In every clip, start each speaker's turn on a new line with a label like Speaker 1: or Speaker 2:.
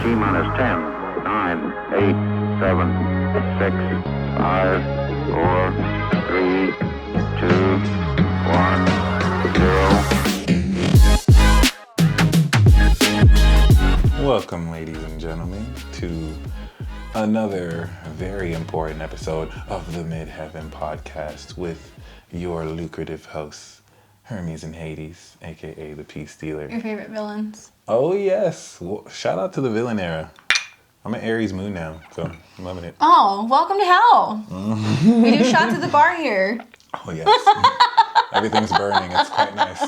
Speaker 1: T minus 10, 9, 8, 7, 6, 5, 4, 3, 2, 1, 0.
Speaker 2: Welcome, ladies and gentlemen, to another very important episode of the Midheaven Podcast with your lucrative hosts, Hermes and Hades, aka the Peace Stealer.
Speaker 3: Your favorite villains.
Speaker 2: Oh yes, well, shout out to the villain era. I'm an Aries moon now, so I'm loving it.
Speaker 3: Oh, welcome to hell. We do shots at the bar here.
Speaker 2: Oh yes, everything's burning. It's quite nice.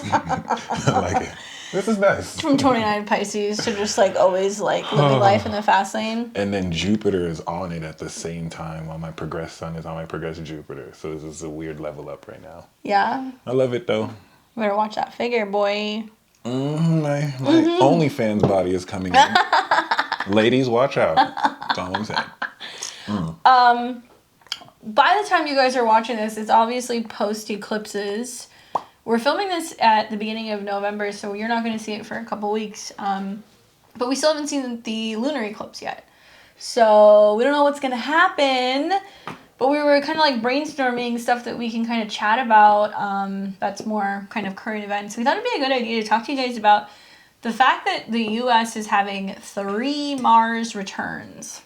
Speaker 2: I like it. This is nice.
Speaker 3: From 29 Pisces to just like always like living life in the fast lane.
Speaker 2: And then Jupiter is on it at the same time while my progressed sun is on my progressed Jupiter. So this is a weird level up right now.
Speaker 3: Yeah.
Speaker 2: I love it though.
Speaker 3: You better watch that figure, boy.
Speaker 2: My OnlyFans body is coming in. Ladies, watch out. That's all I'm saying.
Speaker 3: By the time you guys are watching this, it's obviously post eclipses. We're filming this at the beginning of November, so you're not going to see it for a couple weeks. But we still haven't seen the lunar eclipse yet. So we don't know what's going to happen. But we were kind of like brainstorming stuff that we can kind of chat about. That's more kind of current events. We thought it'd be a good idea to talk to you guys about the fact that the U.S. is having 3 Mars returns,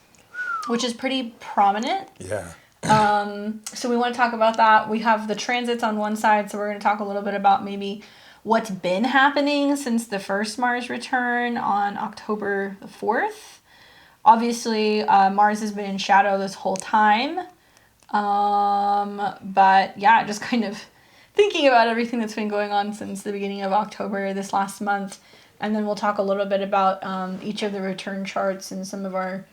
Speaker 3: which is pretty prominent.
Speaker 2: Yeah.
Speaker 3: So we want to talk about that. We have the transits on one side, so we're going to talk a little bit about maybe what's been happening since the first Mars return on October the 4th. Obviously, Mars has been in shadow this whole time. But yeah, just kind of thinking about everything that's been going on since the beginning of October this last month. And then we'll talk a little bit about each of the return charts and some of our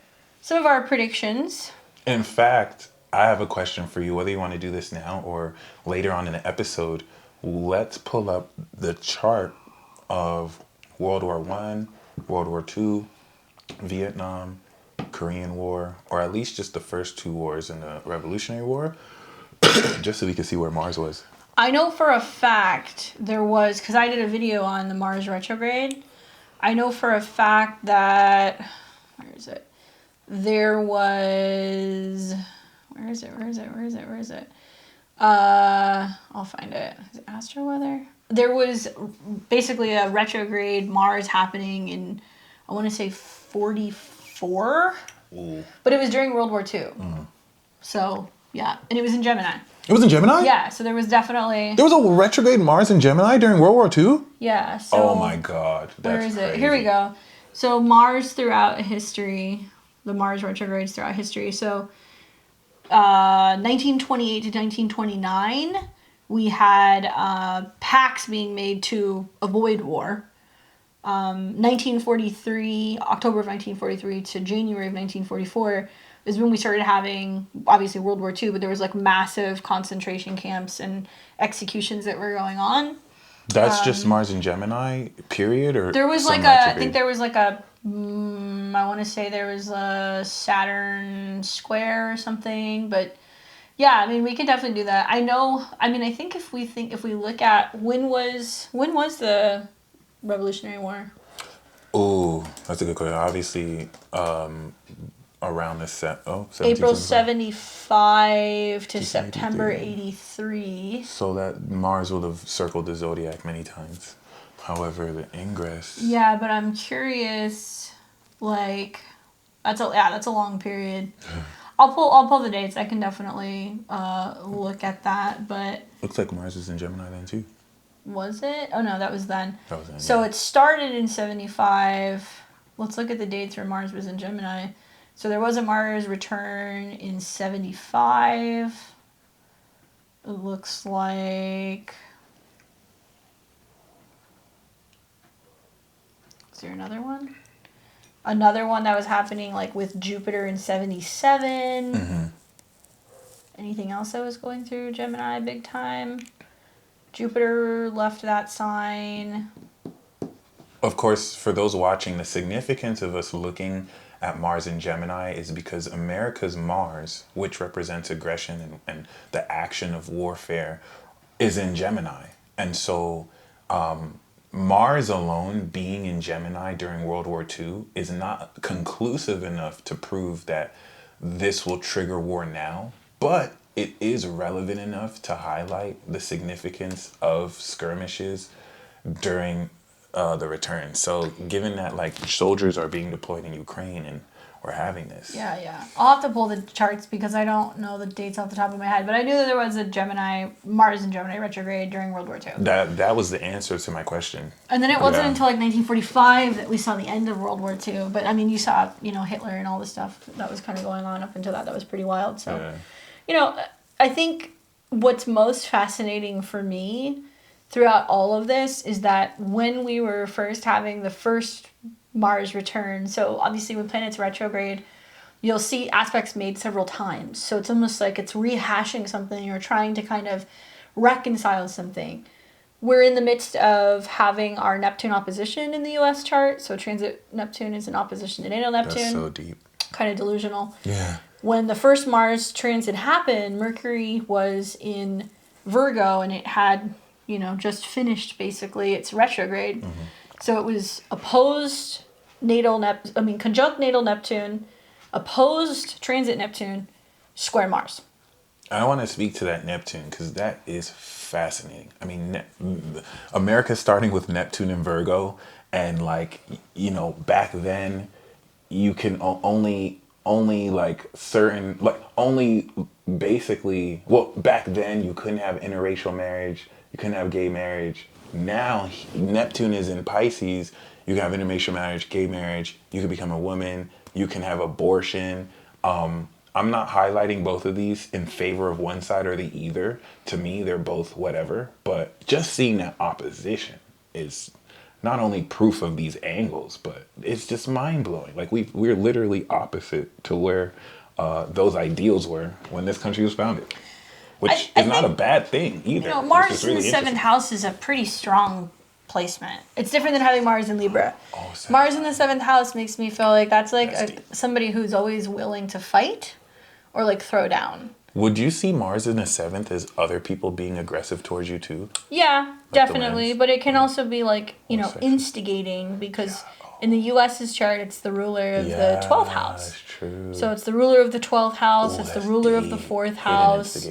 Speaker 3: predictions.
Speaker 2: In fact, I have a question for you, whether you want to do this now or later on in the episode. Let's pull up the chart of World War I, World War II, Vietnam, Korean War, or at least just the first 2 wars in the Revolutionary War, just so we can see where Mars was.
Speaker 3: I know for a fact there was, because I did a video on the Mars retrograde, I know for a fact that, where is it? There was... Where is it? I'll find it. Is it Astro Weather? There was basically a retrograde Mars happening in, I want to say 44.
Speaker 2: Ooh.
Speaker 3: But it was during World War II. So, yeah. And it was in Gemini.
Speaker 2: It was in Gemini?
Speaker 3: Yeah, so there was definitely...
Speaker 2: There was a retrograde Mars in Gemini during World War II?
Speaker 3: Yeah, so...
Speaker 2: Oh my God.
Speaker 3: Where is it?
Speaker 2: Crazy.
Speaker 3: Here we go. So Mars throughout history, the Mars retrogrades throughout history. So 1928 to 1929, we had pacts being made to avoid war. 1943, October of 1943 to January of 1944 is when we started having, obviously, World War II, but there was like massive concentration camps and executions that were going on.
Speaker 2: That's just Mars in Gemini, period? Or
Speaker 3: there was
Speaker 2: some
Speaker 3: like I
Speaker 2: retrograde?
Speaker 3: want to say there was a Saturn square or something, but yeah, I mean, we can definitely do that. I think if we look at when was the Revolutionary War?
Speaker 2: Ooh, that's a good question. Obviously, around the
Speaker 3: April 75 to September 83.
Speaker 2: So that Mars would have circled the zodiac many times. However, the ingress.
Speaker 3: Yeah, but I'm curious. Like, that's a long period. I'll pull the dates. I can definitely look at that. But
Speaker 2: looks like Mars is in Gemini then too.
Speaker 3: Was it? Oh no, that was then.
Speaker 2: That was then.
Speaker 3: So
Speaker 2: yeah.
Speaker 3: it started in 75. Let's look at the dates where Mars was in Gemini. So there was a Mars return in 75. It looks like... Is there another one? Another one that was happening like with Jupiter in 77.
Speaker 2: Mm-hmm.
Speaker 3: Anything else that was going through Gemini big time? Jupiter left that sign.
Speaker 2: Of course, for those watching, the significance of us looking at Mars in Gemini is because America's Mars, which represents aggression and the action of warfare, is in Gemini. And so Mars alone being in Gemini during World War II is not conclusive enough to prove that this will trigger war now, but it is relevant enough to highlight the significance of skirmishes during the return. So given that like soldiers are being deployed in Ukraine and we're having this.
Speaker 3: Yeah. I'll have to pull the charts because I don't know the dates off the top of my head, but I knew that there was a Mars in Gemini retrograde during World War II.
Speaker 2: That was the answer to my question.
Speaker 3: And then it wasn't until like 1945 that we saw the end of World War II. But I mean, you saw, Hitler and all the stuff that was kind of going on up until that. That was pretty wild. So, I think what's most fascinating for me throughout all of this is that when we were first having the first Mars return, so obviously when planets retrograde, you'll see aspects made several times. So it's almost like it's rehashing something or trying to kind of reconcile something. We're in the midst of having our Neptune opposition in the U.S. chart. So transit Neptune is in opposition to natal Neptune.
Speaker 2: That's so deep.
Speaker 3: Kind of delusional.
Speaker 2: Yeah.
Speaker 3: When the first Mars transit happened, Mercury was in Virgo and it had, just finished basically its retrograde. Mm-hmm. So it was opposed conjunct natal Neptune, opposed transit Neptune, square Mars.
Speaker 2: I want to speak to that Neptune because that is fascinating. I mean, America's starting with Neptune and Virgo, and back then, you can only back then you couldn't have interracial marriage, you couldn't have gay marriage. Now Neptune is in Pisces. You can have interracial marriage, gay marriage. You can become a woman. You can have abortion. I'm not highlighting both of these in favor of one side or the either. To me, they're both whatever. But just seeing that opposition is not only proof of these angles, but it's just mind blowing. Like we're literally opposite to where those ideals were when this country was founded. Which is not a bad thing either.
Speaker 3: Mars in the 7th house is a pretty strong placement. It's different than having Mars in Libra. Mars in the 7th house makes me feel like that's somebody who's always willing to fight or throw down.
Speaker 2: Would you see Mars in the 7th as other people being aggressive towards you too?
Speaker 3: Yeah, definitely. But it can also be instigating because in the U.S.'s chart, it's the ruler of the 12th house.
Speaker 2: That's true.
Speaker 3: So it's the ruler of the 12th house. It's the ruler of the 4th house.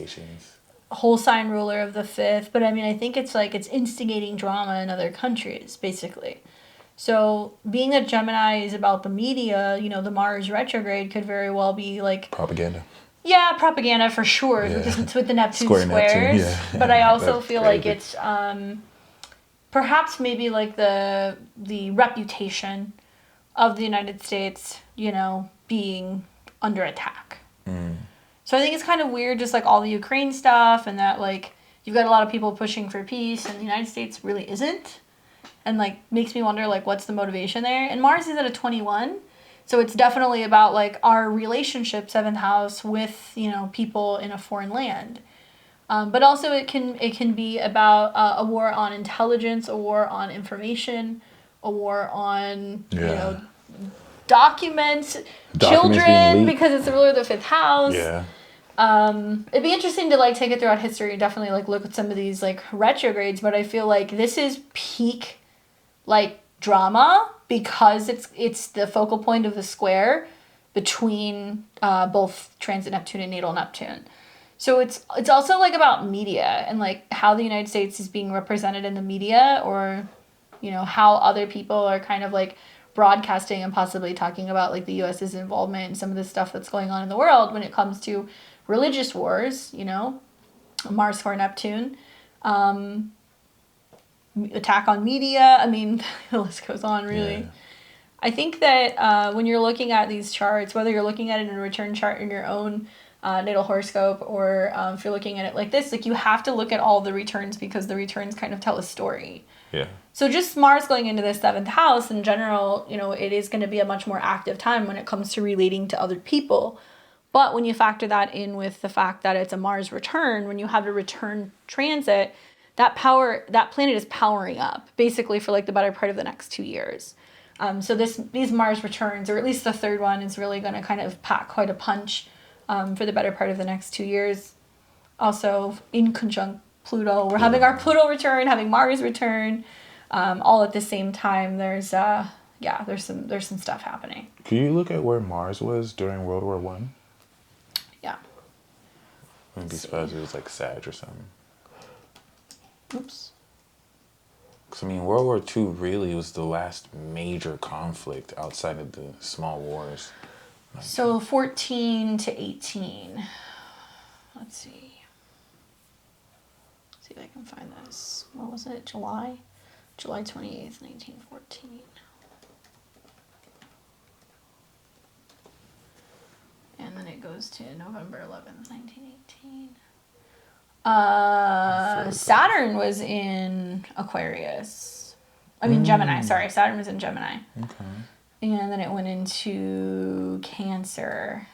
Speaker 3: Whole sign ruler of the 5th. But I mean, I think it's it's instigating drama in other countries, basically. So being that Gemini is about the media, the Mars retrograde could very well be
Speaker 2: propaganda.
Speaker 3: Yeah, propaganda for sure.
Speaker 2: Yeah.
Speaker 3: Because it's with the Neptune
Speaker 2: Square
Speaker 3: squares.
Speaker 2: Neptune, yeah.
Speaker 3: But I also feel
Speaker 2: crazy.
Speaker 3: like it's perhaps maybe the reputation of the United States, being under attack. Mm. So I think it's kind of weird, just all the Ukraine stuff and that you've got a lot of people pushing for peace and the United States really isn't. And makes me wonder what's the motivation there. And Mars is at a 21. So it's definitely about our relationship, 7th house, with, people in a foreign land. But also it can be about a war on intelligence, a war on information, a war on, documents children, because it's the ruler of the 5th house.
Speaker 2: Yeah.
Speaker 3: It'd be interesting to take it throughout history and definitely look at some of these retrogrades, but I feel this is peak drama because it's the focal point of the square between both transit Neptune and natal Neptune. So it's also about media and how the United States is being represented in the media, or how other people are kind of broadcasting and possibly talking about the US's involvement in some of the stuff that's going on in the world when it comes to religious wars, Mars square Neptune, attack on media. I mean, the list goes on, really. Yeah. I think that when you're looking at these charts, whether you're looking at it in a return chart in your own natal horoscope, or if you're looking at it like this, you have to look at all the returns because the returns kind of tell a story.
Speaker 2: Yeah.
Speaker 3: So just Mars going into the 7th house in general, it is going to be a much more active time when it comes to relating to other people. But when you factor that in with the fact that it's a Mars return, when you have a return transit, that planet is powering up basically for the better part of the next 2 years. So these Mars returns, or at least the third one, is really going to kind of pack quite a punch for the better part of the next 2 years. Also in conjunct Pluto, we're having our Pluto return, having Mars return. all at the same time. There's some stuff happening.
Speaker 2: Can you look at where Mars was during World War One?
Speaker 3: Yeah.
Speaker 2: Maybe suppose it was like Sag or something.
Speaker 3: Oops.
Speaker 2: Because, I mean, World War II really was the last major conflict outside of the small wars.
Speaker 3: So 14 to 18. Let's see. See if I can find this. What was it? July 28th, 1914. And then it goes to November 11th, 1918. Saturn was in Aquarius. I mean, Gemini. Sorry, Saturn was in Gemini.
Speaker 2: Okay.
Speaker 3: And then it went into Cancer.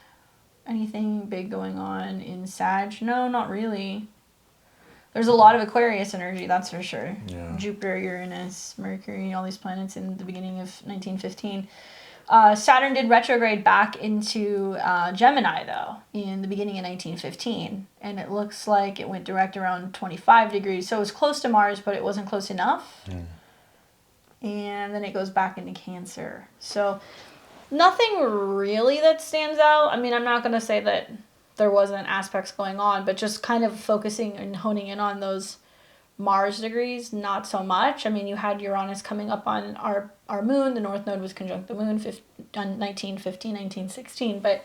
Speaker 3: Anything big going on in Sag? No, not really. There's a lot of Aquarius energy, that's for sure.
Speaker 2: Yeah.
Speaker 3: Jupiter, Uranus, Mercury, all these planets in the beginning of 1915. Saturn did retrograde back into Gemini, though, in the beginning of 1915. And it looks like it went direct around 25 degrees. So it was close to Mars, but it wasn't close enough. And then it goes back into Cancer. So nothing really that stands out. I mean, I'm not going to say that there wasn't aspects going on, but just kind of focusing and honing in on those Mars degrees, not so much. I mean, you had Uranus coming up on our moon. The North Node was conjunct the moon 1915, 1916. But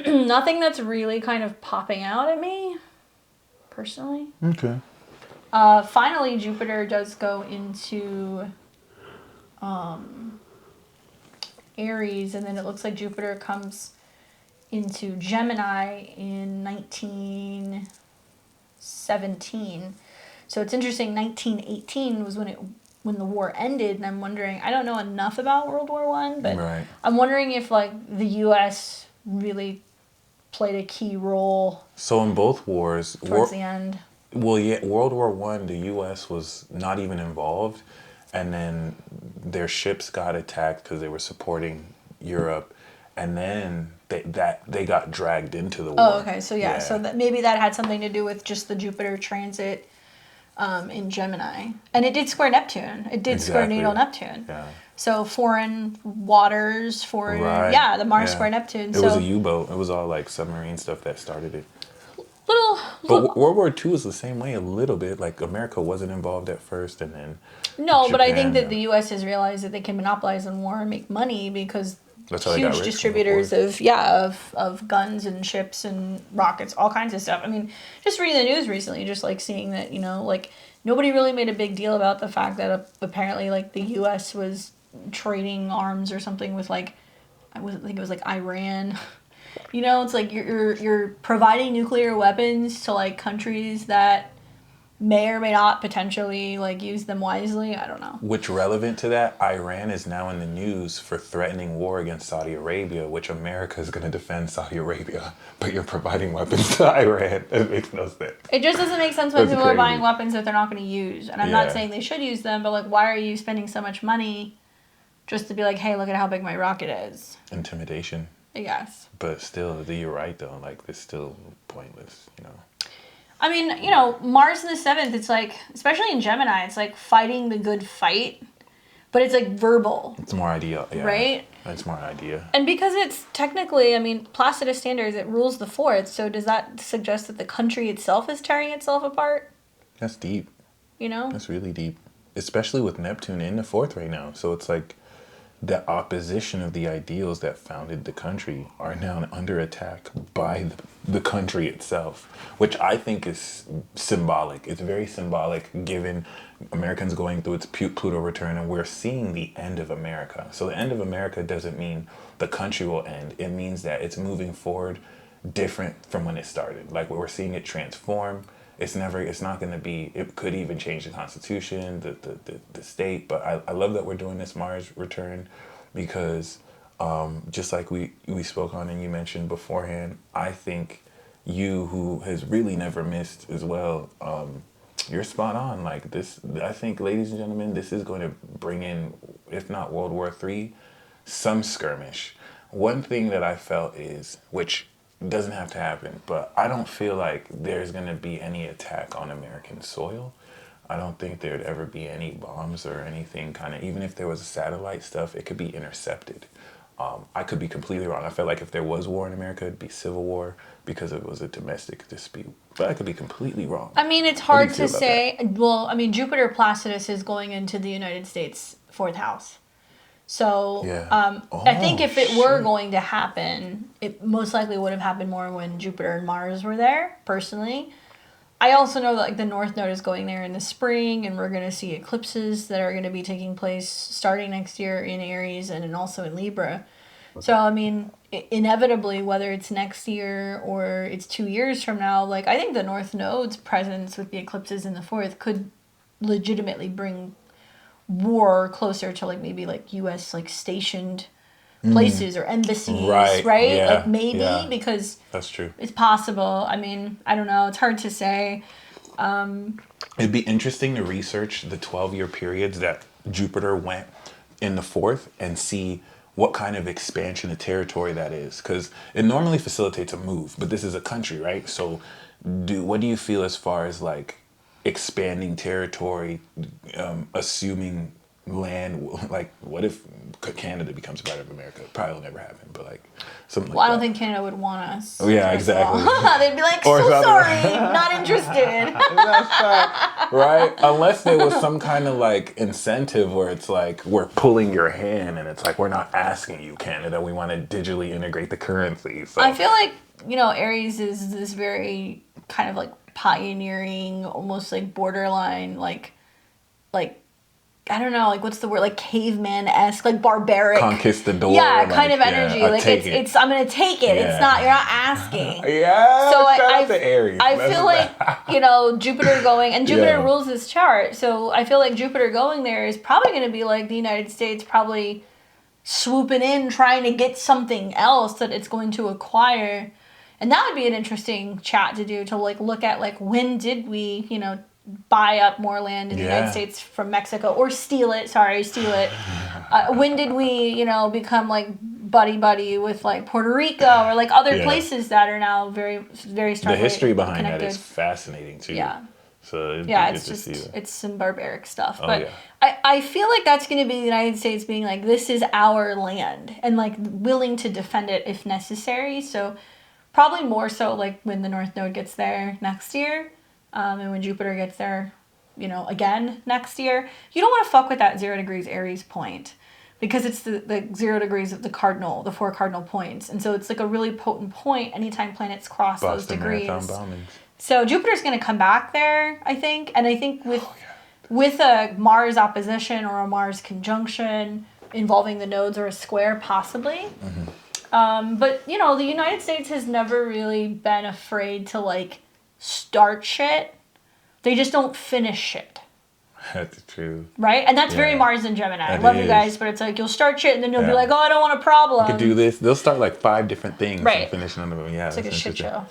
Speaker 3: nothing that's really kind of popping out at me, personally.
Speaker 2: Okay.
Speaker 3: Finally, Jupiter does go into Aries, and then it looks like Jupiter comes into Gemini in 1917. So it's interesting, 1918 was when the war ended, and I'm wondering, I don't know enough about World War One, but
Speaker 2: Right.
Speaker 3: I'm wondering if like the U.S. really played a key role.
Speaker 2: So in both wars,
Speaker 3: Towards the end.
Speaker 2: Well, yeah, World War One, the U.S. was not even involved, and then their ships got attacked because they were supporting Europe, and then they got dragged into the war.
Speaker 3: Oh, okay. So yeah. So that maybe that had something to do with just the Jupiter transit in Gemini, and it did square Neptune. It did square natal Neptune.
Speaker 2: Yeah.
Speaker 3: So foreign waters, the Mars square Neptune.
Speaker 2: It was a U-boat. It was all like submarine stuff that started it.
Speaker 3: Little.
Speaker 2: But World War II was the same way a little bit. Like America wasn't involved at first, and then
Speaker 3: No, but I think that
Speaker 2: Japan,
Speaker 3: the U.S. has realized that they can monopolize on war and make money because
Speaker 2: That's how they got
Speaker 3: huge
Speaker 2: rich
Speaker 3: distributors
Speaker 2: before.
Speaker 3: of guns and ships and rockets, all kinds of stuff. I mean, just reading the news recently, just like seeing that, like nobody really made a big deal about the fact that apparently like the U.S. was trading arms or something with like, I think it was like Iran. It's like you're providing nuclear weapons to like countries that may or may not potentially like use them wisely. I don't know.
Speaker 2: Which, relevant to that, Iran is now in the news for threatening war against Saudi Arabia, which America is going to defend Saudi Arabia, but you're providing weapons to Iran. It makes no sense.
Speaker 3: It just doesn't make sense when
Speaker 2: That's
Speaker 3: people are buying
Speaker 2: crazy.
Speaker 3: weapons that they're not going to use. And I'm not saying they should use them, but like, why are you spending so much money just to be like, hey, look at how big my rocket is?
Speaker 2: Intimidation.
Speaker 3: I guess.
Speaker 2: But still, you're right though. Like, it's still pointless,
Speaker 3: I mean, Mars in the 7th, it's like, especially in Gemini, it's like fighting the good fight, but it's like verbal.
Speaker 2: It's more idea, yeah.
Speaker 3: Right?
Speaker 2: It's more idea.
Speaker 3: And because it's technically, I mean, Placidus standards, it rules the fourth, so does that suggest that the country itself is tearing itself apart?
Speaker 2: That's deep.
Speaker 3: You know?
Speaker 2: That's really deep. Especially with Neptune in the fourth right now. So it's like the opposition of the ideals that founded the country are now under attack by the country itself, which I think is symbolic. It's very symbolic given Americans going through its Pluto return, and we're seeing the end of America. So the end of America doesn't mean the country will end. It means that it's moving forward different from when it started. Like, we're seeing it transform. It's not going to be, it could even change the Constitution, the state. But I love that we're doing this Mars return because just like we spoke on and you mentioned beforehand, I think you, who has really never missed as well, you're spot on. Like this, I think, ladies and gentlemen, this is going to bring in, if not World War III, some skirmish. One thing that I felt is, which doesn't have to happen, but I don't feel like there's going to be any attack on American soil. I don't think there'd ever be any bombs or anything kind of, even if there was satellite stuff, it could be intercepted. I could be completely wrong. I felt like if there was war in America, it'd be civil war because it was a domestic dispute. But I could be completely wrong.
Speaker 3: I mean, it's hard to say. Well, I mean, Jupiter Placidus is going into the United States 4th house. So I think if it were going to happen, it most likely would have happened more when Jupiter and Mars were there, personally. I also know that like the North Node is going there in the spring, and we're going to see eclipses that are going to be taking place starting next year in Aries and also in Libra. So, I mean, inevitably, whether it's next year or it's 2 years from now, like I think the North Node's presence with the eclipses in the 4th could legitimately bring war closer to like maybe like U.S. like stationed places or embassies, right?
Speaker 2: Yeah,
Speaker 3: like maybe because
Speaker 2: that's true.
Speaker 3: It's possible. I mean, I don't know. It's hard to say.
Speaker 2: It'd be interesting to research the 12-year periods that Jupiter went in the 4th and see what kind of expansion of territory that is, because it normally facilitates a move, but this is a country, right? So what do you feel as far as like expanding territory, assuming land, like what if Canada becomes a part of America? It probably will never happen, but like something like
Speaker 3: I
Speaker 2: that.
Speaker 3: don't think Canada would want us.
Speaker 2: Oh yeah, exactly.
Speaker 3: They'd be like,
Speaker 2: Or
Speaker 3: so
Speaker 2: something.
Speaker 3: sorry, not interested.
Speaker 2: Right? Unless there was some kind of like incentive where it's like we're pulling your hand and it's like we're not asking you, Canada, we want to digitally integrate the currency. So
Speaker 3: I feel like, Aries is this very kind of like pioneering, almost like borderline, like I don't know, like what's the word, like caveman-esque, like barbaric.
Speaker 2: Conquistador.
Speaker 3: Yeah, kind of energy. Like it's I'm gonna take it.
Speaker 2: Yeah.
Speaker 3: It's not, you're not asking.
Speaker 2: Yeah.
Speaker 3: So
Speaker 2: shout out to Aries.
Speaker 3: I feel like, Jupiter going, and Jupiter rules this chart. So I feel like Jupiter going there is probably gonna be like the United States probably swooping in, trying to get something else that it's going to acquire. And that would be an interesting chat to do, to like look at like when did we, buy up more land in the United States from Mexico, or steal it. When did we, become like buddy with like Puerto Rico or like other places that are now very, very strongly
Speaker 2: The history behind
Speaker 3: connected.
Speaker 2: that is fascinating too.
Speaker 3: Yeah.
Speaker 2: So
Speaker 3: it's some barbaric stuff. But I feel like that's going to be the United States being like, this is our land, and like willing to defend it if necessary. So probably more so like when the North Node gets there next year. And when Jupiter gets there, again next year, you don't want to fuck with that 0 degrees Aries point, because it's the 0 degrees of the four cardinal points. And so it's like a really potent point anytime planets cross those degrees. So Jupiter's going to come back there, I think. And I think with a Mars opposition or a Mars conjunction involving the nodes or a square, possibly. Mm-hmm. But, the United States has never really been afraid to like start shit. They just don't finish shit.
Speaker 2: That's true.
Speaker 3: Right? And that's very Mars and Gemini. I love you guys, but it's like you'll start shit and then you'll be like, oh, I don't want a problem.
Speaker 2: You can do this. They'll start like 5 different things and finish none of them. Yeah,
Speaker 3: it's like a shit show.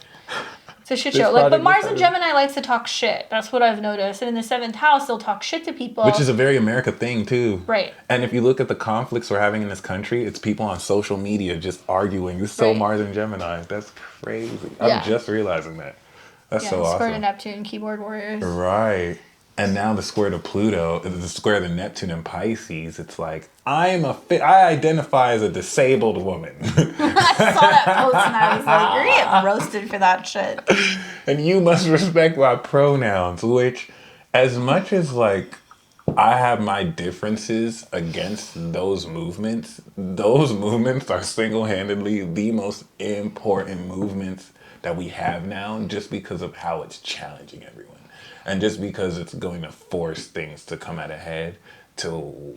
Speaker 3: It's a shit show. Like, but Mars and Gemini likes to talk shit. That's what I've noticed. And in the 7th house, they'll talk shit to people.
Speaker 2: Which is a very America thing, too.
Speaker 3: Right.
Speaker 2: And if you look at the conflicts we're having in this country, it's people on social media just arguing. It's so Mars and Gemini. That's crazy. I'm just realizing that. That's so awesome.
Speaker 3: Square to Neptune, keyboard warriors.
Speaker 2: Right. And now the square to Pluto, the square to Neptune and Pisces, it's like, I identify as a disabled woman.
Speaker 3: I saw that post and I was like, you're getting roasted for that shit.
Speaker 2: And you must respect my pronouns, which, as much as like I have my differences against those movements are single-handedly the most important movements that we have now, just because of how it's challenging everyone. And just because it's going to force things to come out ahead to,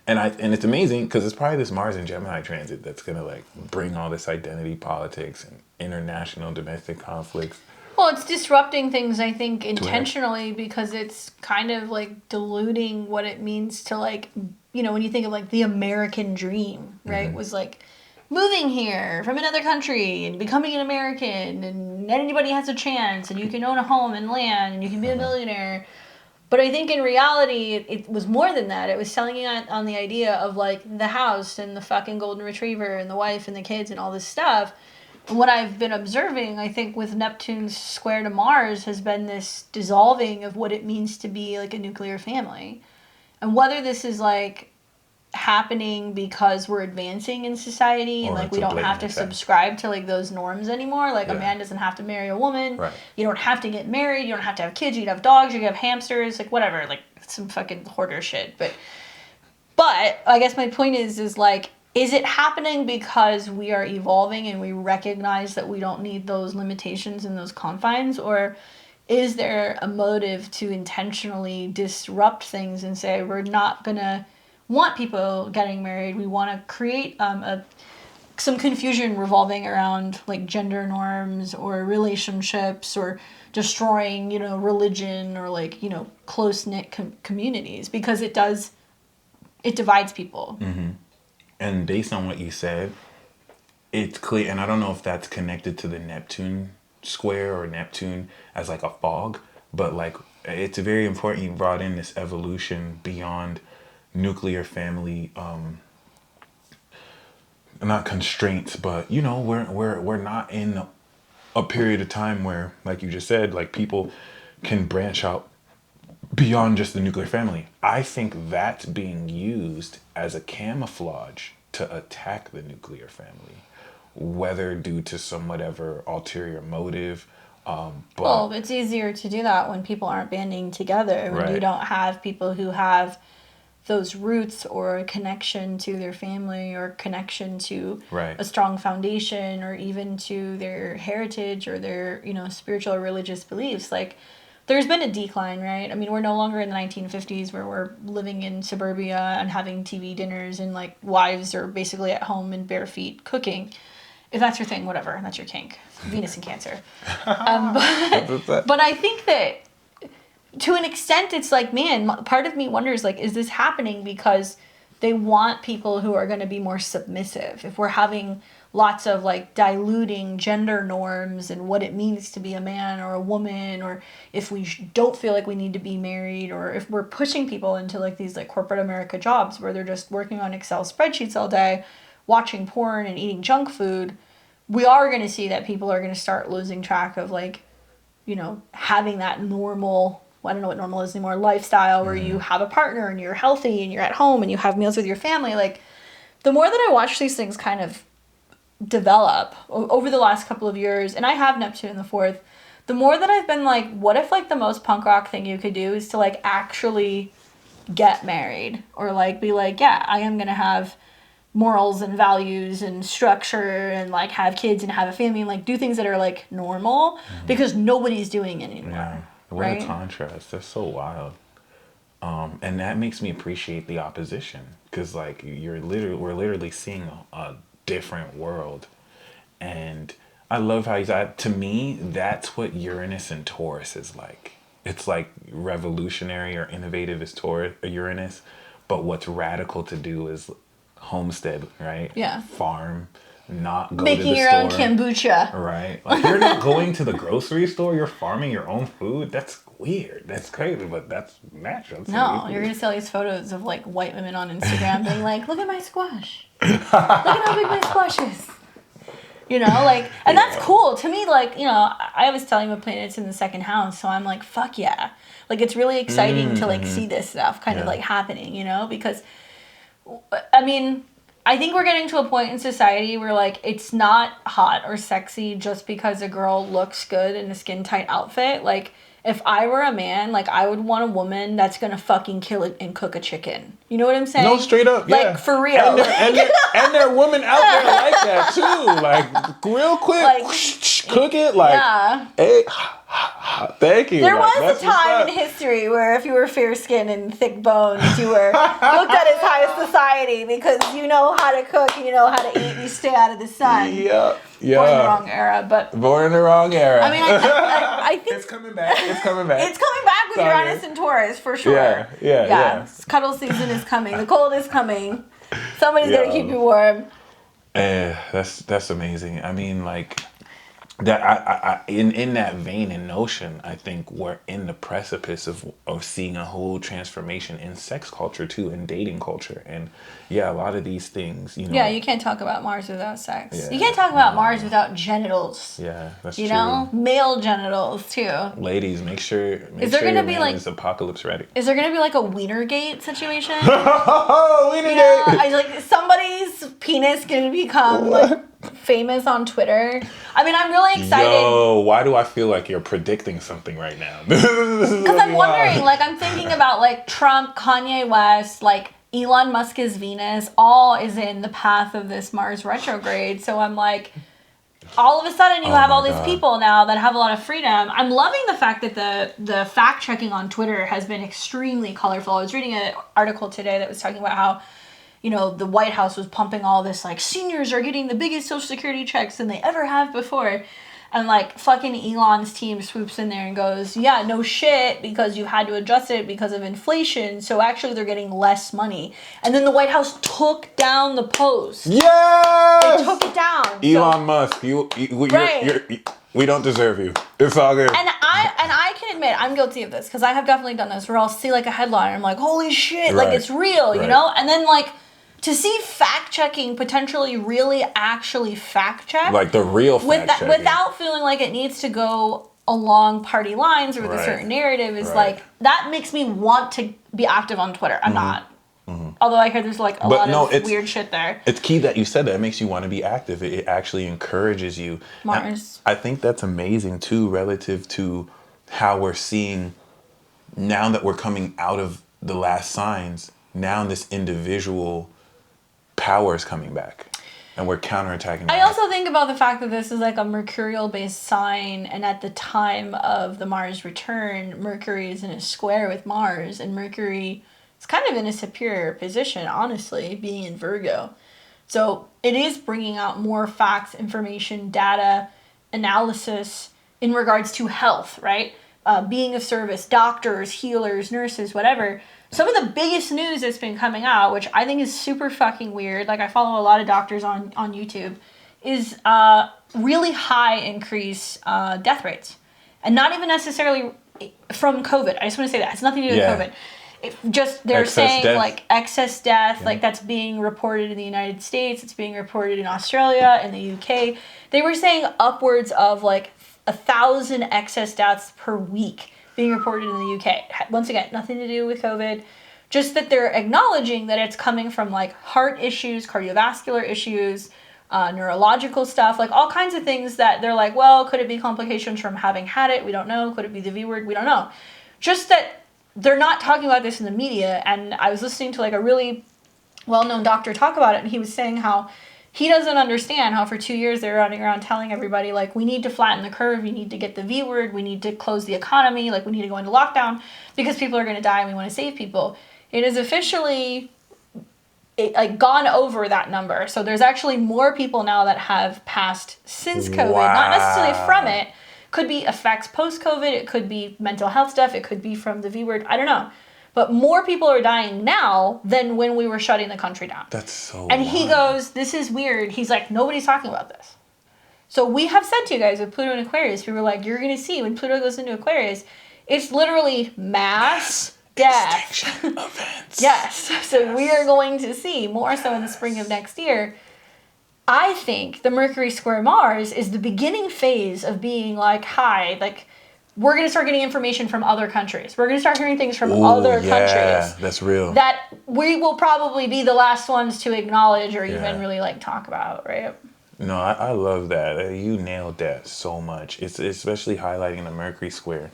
Speaker 2: and it's amazing because it's probably this Mars and Gemini transit that's going to like bring all this identity politics and international domestic conflicts.
Speaker 3: Well, it's disrupting things, I think, intentionally, because it's kind of like diluting what it means to like, when you think of like the American dream, right? Was like moving here from another country and becoming an American, and anybody has a chance, and you can own a home and land, and you can be a millionaire. But I think in reality, it was more than that. It was selling you on the idea of like the house and the fucking golden retriever and the wife and the kids and all this stuff. what I've been observing, I think, with Neptune's square to Mars has been this dissolving of what it means to be like a nuclear family. And whether this is like happening because we're advancing in society and
Speaker 2: Or
Speaker 3: like
Speaker 2: it's
Speaker 3: we
Speaker 2: a
Speaker 3: don't
Speaker 2: blatant
Speaker 3: have to
Speaker 2: effect.
Speaker 3: subscribe to like those norms anymore. Like a
Speaker 2: Yeah.
Speaker 3: man doesn't have to marry a woman.
Speaker 2: Right.
Speaker 3: You don't have to get married. You don't have to have kids. You can have dogs. You can have hamsters. Like whatever. Like some fucking hoarder shit. But I guess my point is like, is it happening because we are evolving and we recognize that we don't need those limitations and those confines? Or is there a motive to intentionally disrupt things and say, we're not going to want people getting married. We want to create some confusion revolving around like gender norms or relationships or destroying, religion or like, close-knit communities because it divides people.
Speaker 2: Mm-hmm. And based on what you said, it's clear, and I don't know if that's connected to the Neptune square or Neptune as like a fog, but like it's very important you brought in this evolution beyond nuclear family, not constraints, but we're not in a period of time where, like you just said, like people can branch out beyond just the nuclear family. I think that's being used as a camouflage to attack the nuclear family, whether due to some whatever ulterior motive.
Speaker 3: Well, it's easier to do that when people aren't banding together, when you
Speaker 2: Right.
Speaker 3: don't have people who have those roots or a connection to their family or connection to
Speaker 2: Right.
Speaker 3: a strong foundation or even to their heritage or their, spiritual or religious beliefs. Like, there's been a decline, right? I mean, we're no longer in the 1950s where we're living in suburbia and having TV dinners and, like, wives are basically at home in bare feet cooking. If that's your thing, whatever. That's your kink. Venus and Cancer. But I think that to an extent, it's like, man, part of me wonders, like, is this happening because they want people who are going to be more submissive? If we're having lots of, like, diluting gender norms and what it means to be a man or a woman, or if we don't feel like we need to be married, or if we're pushing people into, like, these, like, corporate America jobs where they're just working on Excel spreadsheets all day, watching porn and eating junk food, we are going to see that people are going to start losing track of, like, having that normal, I don't know what normal is anymore, lifestyle where you have a partner and you're healthy and you're at home and you have meals with your family. Like, the more that I watch these things kind of develop over the last couple of years, and I have Neptune in the 4th, the more that I've been like, what if, like, the most punk rock thing you could do is to, like, actually get married or, like, be like, yeah, I am going to have morals and values and structure and, like, have kids and have a family and, like, do things that are, like, normal because nobody's doing it anymore.
Speaker 2: Yeah. What
Speaker 3: right?
Speaker 2: a contrast. That's so wild. And that makes me appreciate the opposition because, like, we're literally seeing a different world. And I love how to me, that's what Uranus and Taurus is like. It's like revolutionary or innovative is Uranus, but what's radical to do is homestead, right?
Speaker 3: Yeah.
Speaker 2: Farm, not go
Speaker 3: Making
Speaker 2: to the
Speaker 3: your
Speaker 2: store.
Speaker 3: own kombucha.
Speaker 2: Right. Like, you're not going to the grocery store, you're farming your own food. That's weird. That's crazy, but that's natural.
Speaker 3: No, you're going to sell these photos of, like, white women on Instagram being like, look at my squash. Look at how big my squash is. Like, and that's cool. To me, like, I was telling my planet's in the 2nd house, so I'm like, fuck yeah. Like, it's really exciting to, like, see this stuff kind of, like, happening, because, I mean, I think we're getting to a point in society where, like, it's not hot or sexy just because a girl looks good in a skin-tight outfit. Like, if I were a man, like, I would want a woman that's gonna fucking kill it and cook a chicken. You know what I'm saying?
Speaker 2: No, straight up, yeah.
Speaker 3: Like, for real.
Speaker 2: And there are women out there like that, too. Like, real quick,
Speaker 3: Like,
Speaker 2: cook it, like,
Speaker 3: yeah.
Speaker 2: hey, thank you.
Speaker 3: There
Speaker 2: Like,
Speaker 3: was
Speaker 2: that's
Speaker 3: a time
Speaker 2: what's
Speaker 3: in
Speaker 2: up.
Speaker 3: history where if you were fair-skinned and thick bones, you were looked at as high society because you know how to cook, you know how to eat, you stay out of the sun.
Speaker 2: Yeah.
Speaker 3: Born in the wrong era, but
Speaker 2: Born in the wrong era.
Speaker 3: I mean, I think
Speaker 2: it's coming back. It's coming back.
Speaker 3: it's coming back with
Speaker 2: Sorry.
Speaker 3: Uranus and Taurus for sure.
Speaker 2: Yeah.
Speaker 3: Cuddle season is coming. The cold is coming. Somebody's gonna keep you warm.
Speaker 2: That's amazing. I mean, like, that I in that vein and notion, I think we're in the precipice of seeing a whole transformation in sex culture too, and dating culture, and yeah, a lot of these things,
Speaker 3: Yeah, you can't talk about Mars without sex.
Speaker 2: Yeah,
Speaker 3: You can't talk about Mars without genitals.
Speaker 2: Yeah, that's
Speaker 3: you
Speaker 2: true.
Speaker 3: know, male genitals too.
Speaker 2: Ladies, make sure
Speaker 3: Is there gonna
Speaker 2: your
Speaker 3: be
Speaker 2: man
Speaker 3: like
Speaker 2: is apocalypse ready.
Speaker 3: Is there gonna be like a Wienergate situation?
Speaker 2: Wienergate.
Speaker 3: I like somebody's penis gonna become like famous on Twitter. I mean, I'm really excited.
Speaker 2: Yo, why do I feel like you're predicting something right now?
Speaker 3: Because I'm wondering, like, I'm thinking about like Trump, Kanye West, like Elon Musk's Venus, all is in the path of this Mars retrograde. So I'm like, all of a sudden you have all these people now that have a lot of freedom. I'm loving the fact that the fact checking on Twitter has been extremely colorful. I was reading an article today that was talking about how, you know, the White House was pumping all this, like, seniors are getting the biggest Social Security checks than they ever have before. And, like, fucking Elon's team swoops in there and goes, yeah, no shit, because you had to adjust it because of inflation. So, actually, they're getting less money. And then the White House took down the post.
Speaker 2: Yes!
Speaker 3: They took it down.
Speaker 2: Elon Musk, we don't deserve you. It's all good.
Speaker 3: And I can admit, I'm guilty of this, because I have definitely done this, where I'll see, like, a headline, and I'm like, holy shit, like, it's real, you know? And then, like, to see fact-checking potentially really actually fact-check.
Speaker 2: Like the real fact-checking.
Speaker 3: Without feeling like it needs to go along party lines or with a certain narrative is like, that makes me want to be active on Twitter. I'm not. Although I hear there's like a lot of weird shit there.
Speaker 2: It's key that you said that. It makes you want to be active. It actually encourages you.
Speaker 3: Mars.
Speaker 2: I think that's amazing too, relative to how we're seeing now that we're coming out of the last signs. Now this individual power is coming back, and we're counterattacking.
Speaker 3: I also think about the fact that this is like a mercurial-based sign, and at the time of the Mars return, Mercury is in a square with Mars, and Mercury is kind of in a superior position, honestly, being in Virgo. So it is bringing out more facts, information, data, analysis in regards to health, right? Being of service, doctors, healers, nurses, whatever. Some of the biggest news that's been coming out, which I think is super fucking weird, like I follow a lot of doctors on YouTube, is really high increase death rates. And not even necessarily from COVID. I just want to say that. It's nothing to do with COVID. They're saying death. Like excess death, like that's being reported in the United States, it's being reported in Australia, in the UK. They were saying upwards of like 1,000 excess deaths per week being reported in the UK. Once again, nothing to do with COVID. Just that they're acknowledging that it's coming from like heart issues, cardiovascular issues, neurological stuff, like all kinds of things that they're like, well, could it be complications from having had it? We don't know. Could it be the V word? We don't know. Just that they're not talking about this in the media. And I was listening to like a really well-known doctor talk about it, and he was saying how he doesn't understand how for 2 years they're running around telling everybody, like, we need to flatten the curve, we need to get the V word, we need to close the economy, like, we need to go into lockdown because people are going to die and we want to save people. It is officially gone over that number. So there's actually more people now that have passed since COVID, not necessarily from it. Could be effects post-COVID, it could be mental health stuff, it could be from the V word, I don't know. But more people are dying now than when we were shutting the country down.
Speaker 2: That's so
Speaker 3: And
Speaker 2: wild.
Speaker 3: he goes, this is weird. He's like, nobody's talking about this. So we have said to you guys with Pluto and Aquarius, we were like, you're going to see when Pluto goes into Aquarius, it's literally mass death.
Speaker 2: Events.
Speaker 3: Yes. So we are going to see more so in the spring of next year. I think the Mercury square Mars is the beginning phase of being like, hi, like, we're going to start getting information from other countries. We're going to start hearing things from other countries. Yeah,
Speaker 2: that's real.
Speaker 3: That we will probably be the last ones to acknowledge or even really like talk about, right?
Speaker 2: No, I love that. You nailed that so much. It's especially highlighting the Mercury square.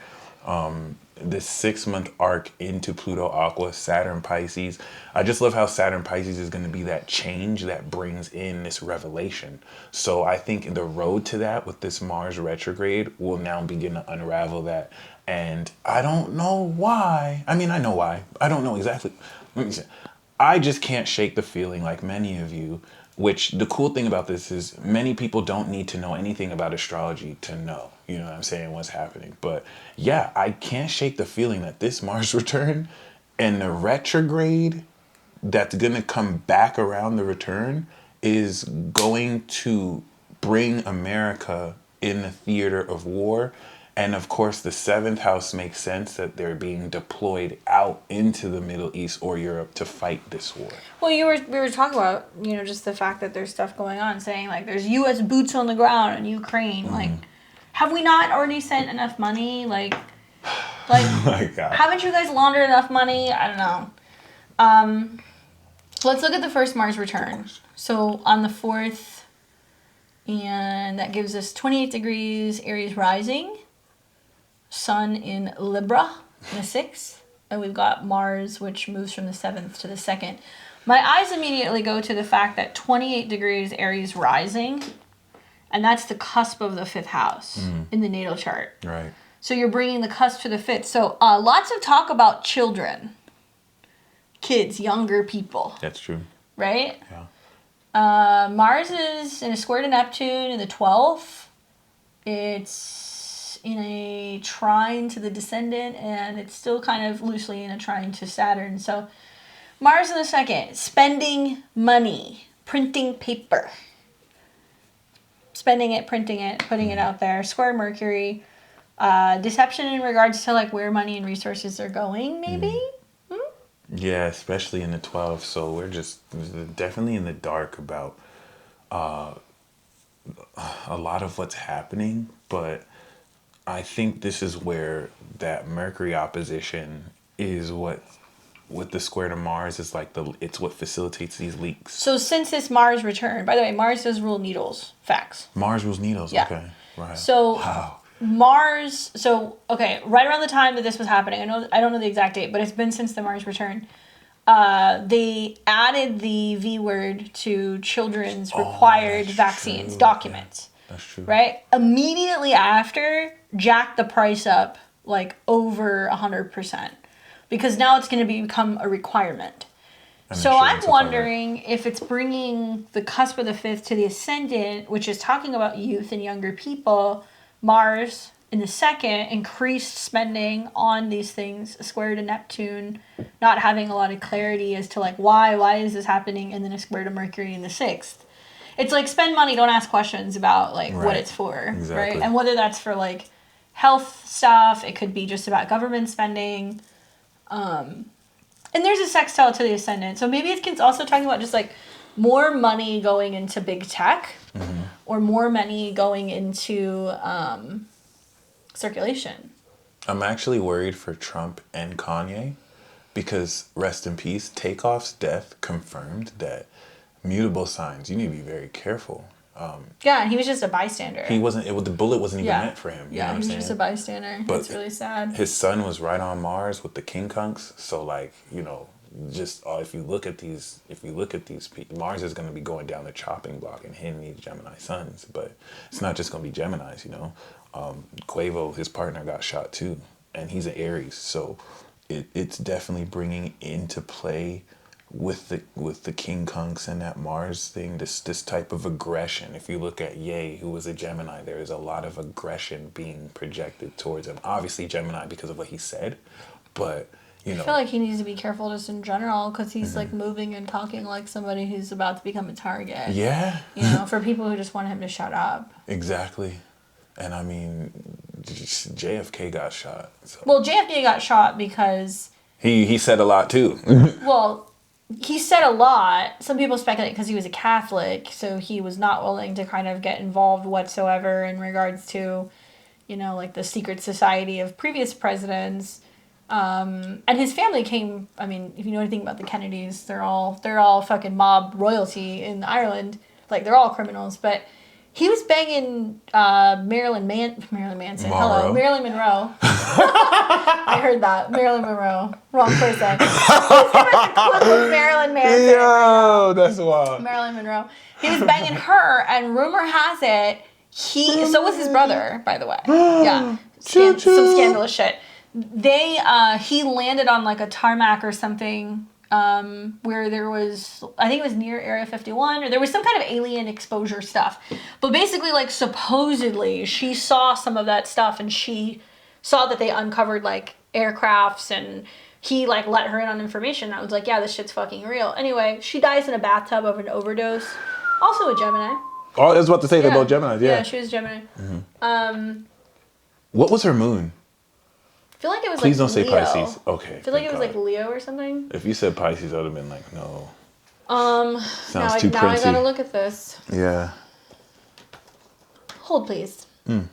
Speaker 2: This 6-month arc into Pluto Aqua, Saturn Pisces. I just love how Saturn Pisces is going to be that change that brings in this revelation. So I think the road to that with this Mars retrograde will now begin to unravel that. And I don't know why. I mean, I know why. I don't know exactly. Let me see. I just can't shake the feeling, like many of you, which the cool thing about this is many people don't need to know anything about astrology to know, you know what I'm saying, what's happening. But yeah, I can't shake the feeling that this Mars return and the retrograde that's going to come back around the return is going to bring America in the theater of war. And of course, the 7th house makes sense that they're being deployed out into the Middle East or Europe to fight this war.
Speaker 3: Well, we were talking about, just the fact that there's stuff going on, saying like there's U.S. boots on the ground in Ukraine. Like, have we not already sent enough money? Like,
Speaker 2: Oh my God.
Speaker 3: haven't you guys laundered enough money? I don't know. Let's look at the first Mars return. So on the 4th, and that gives us 28 degrees Aries rising. Sun in Libra in the 6th, and we've got Mars, which moves from the 7th to the 2nd. My eyes immediately go to the fact that 28 degrees Aries rising, and that's the cusp of the 5th house in the natal chart.
Speaker 2: Right.
Speaker 3: So you're bringing the cusp to the 5th. So lots of talk about children, kids, younger people.
Speaker 2: That's true.
Speaker 3: Right?
Speaker 2: Yeah.
Speaker 3: Mars is in a square to Neptune in the 12th. It's in a trine to the descendant, and it's still kind of loosely in a trine to Saturn. So Mars in the 2nd, spending money, printing paper. Spending it, printing it, putting it out there. Square Mercury. Deception in regards to like where money and resources are going, maybe?
Speaker 2: Yeah, especially in the 12th. So we're just definitely in the dark about a lot of what's happening, but I think this is where that Mercury opposition is what with the square to Mars is like it's what facilitates these leaks.
Speaker 3: So since this Mars return, by the way, Mars does rule needles. Facts.
Speaker 2: Mars rules needles.
Speaker 3: Yeah.
Speaker 2: Okay. Right.
Speaker 3: So
Speaker 2: wow.
Speaker 3: Mars, right around the time that this was happening, I don't know the exact date, but it's been since the Mars return. They added the V word to children's required vaccines documents.
Speaker 2: Yeah, that's true.
Speaker 3: Right? Immediately after, jacked the price up like over 100%. Because now it's going to become a requirement. So I'm wondering if it's bringing the cusp of the 5th to the ascendant, which is talking about youth and younger people. Mars in the 2nd, increased spending on these things, a square to Neptune, not having a lot of clarity as to like why is this happening, and then a square to Mercury in the 6th. It's like spend money, don't ask questions about like what it's for,
Speaker 2: exactly.
Speaker 3: right? And whether that's for like health stuff, it could be just about government spending. And there's a sextile to the ascendant. So maybe it's also talking about just like more money going into big tech or more money going into circulation.
Speaker 2: I'm actually worried for Trump and Kanye because, rest in peace, Takeoff's death confirmed that mutable signs, you need to be very careful.
Speaker 3: Yeah, he was just a bystander.
Speaker 2: He wasn't, the bullet wasn't even meant for him. You know what
Speaker 3: he
Speaker 2: I'm
Speaker 3: was
Speaker 2: saying?
Speaker 3: just a bystander.
Speaker 2: But
Speaker 3: it's really sad.
Speaker 2: His son was right on Mars with the King Kunks. So like, just if you look at these people, Mars is going to be going down the chopping block, and him needs Gemini sons. But it's not just going to be Geminis, Quavo, his partner, got shot too, and he's an Aries. So it's definitely bringing into play with the King Kunks and that Mars thing, this type of aggression. If you look at Ye, who was a Gemini, there is a lot of aggression being projected towards him. Obviously Gemini because of what he said, but I
Speaker 3: feel like he needs to be careful just in general because he's like moving and talking like somebody who's about to become a target.
Speaker 2: Yeah.
Speaker 3: For people who just want him to shut up.
Speaker 2: Exactly. And I mean, JFK got shot. So.
Speaker 3: Well, JFK got shot because...
Speaker 2: He said a lot too.
Speaker 3: Well... He said a lot. Some people speculate because he was a Catholic, so he was not willing to kind of get involved whatsoever in regards to, like the secret society of previous presidents. And his family came, I mean, if you know anything about the Kennedys, they're all fucking mob royalty in Ireland. Like, they're all criminals, but he was banging Marilyn Manson. Hello, Marilyn Monroe. I heard that. Marilyn Monroe. Wrong person. Marilyn Manson.
Speaker 2: Yo, that's wild.
Speaker 3: Marilyn Monroe. He was banging her, and rumor has it, so was his brother, by the way. Yeah. Some scandalous shit. He landed on like a tarmac or something, where there was, I think it was near Area 51, or there was some kind of alien exposure stuff. But basically, like, supposedly, she saw some of that stuff, and she saw that they uncovered, like, aircrafts, and he, like, let her in on information. I was like, yeah, this shit's fucking real. Anyway, she dies in a bathtub of an overdose. Also a Gemini.
Speaker 2: Oh, I was about to say they're both Geminis. Yeah.
Speaker 3: Yeah, she was Gemini.
Speaker 2: What was her moon?
Speaker 3: I feel like it was
Speaker 2: Please
Speaker 3: like
Speaker 2: don't say
Speaker 3: Leo.
Speaker 2: Pisces. Okay.
Speaker 3: I feel like it was like Leo or something.
Speaker 2: If you said Pisces, I would have been like, no.
Speaker 3: Sounds
Speaker 2: now
Speaker 3: I gotta look at this.
Speaker 2: Yeah.
Speaker 3: Hold, please.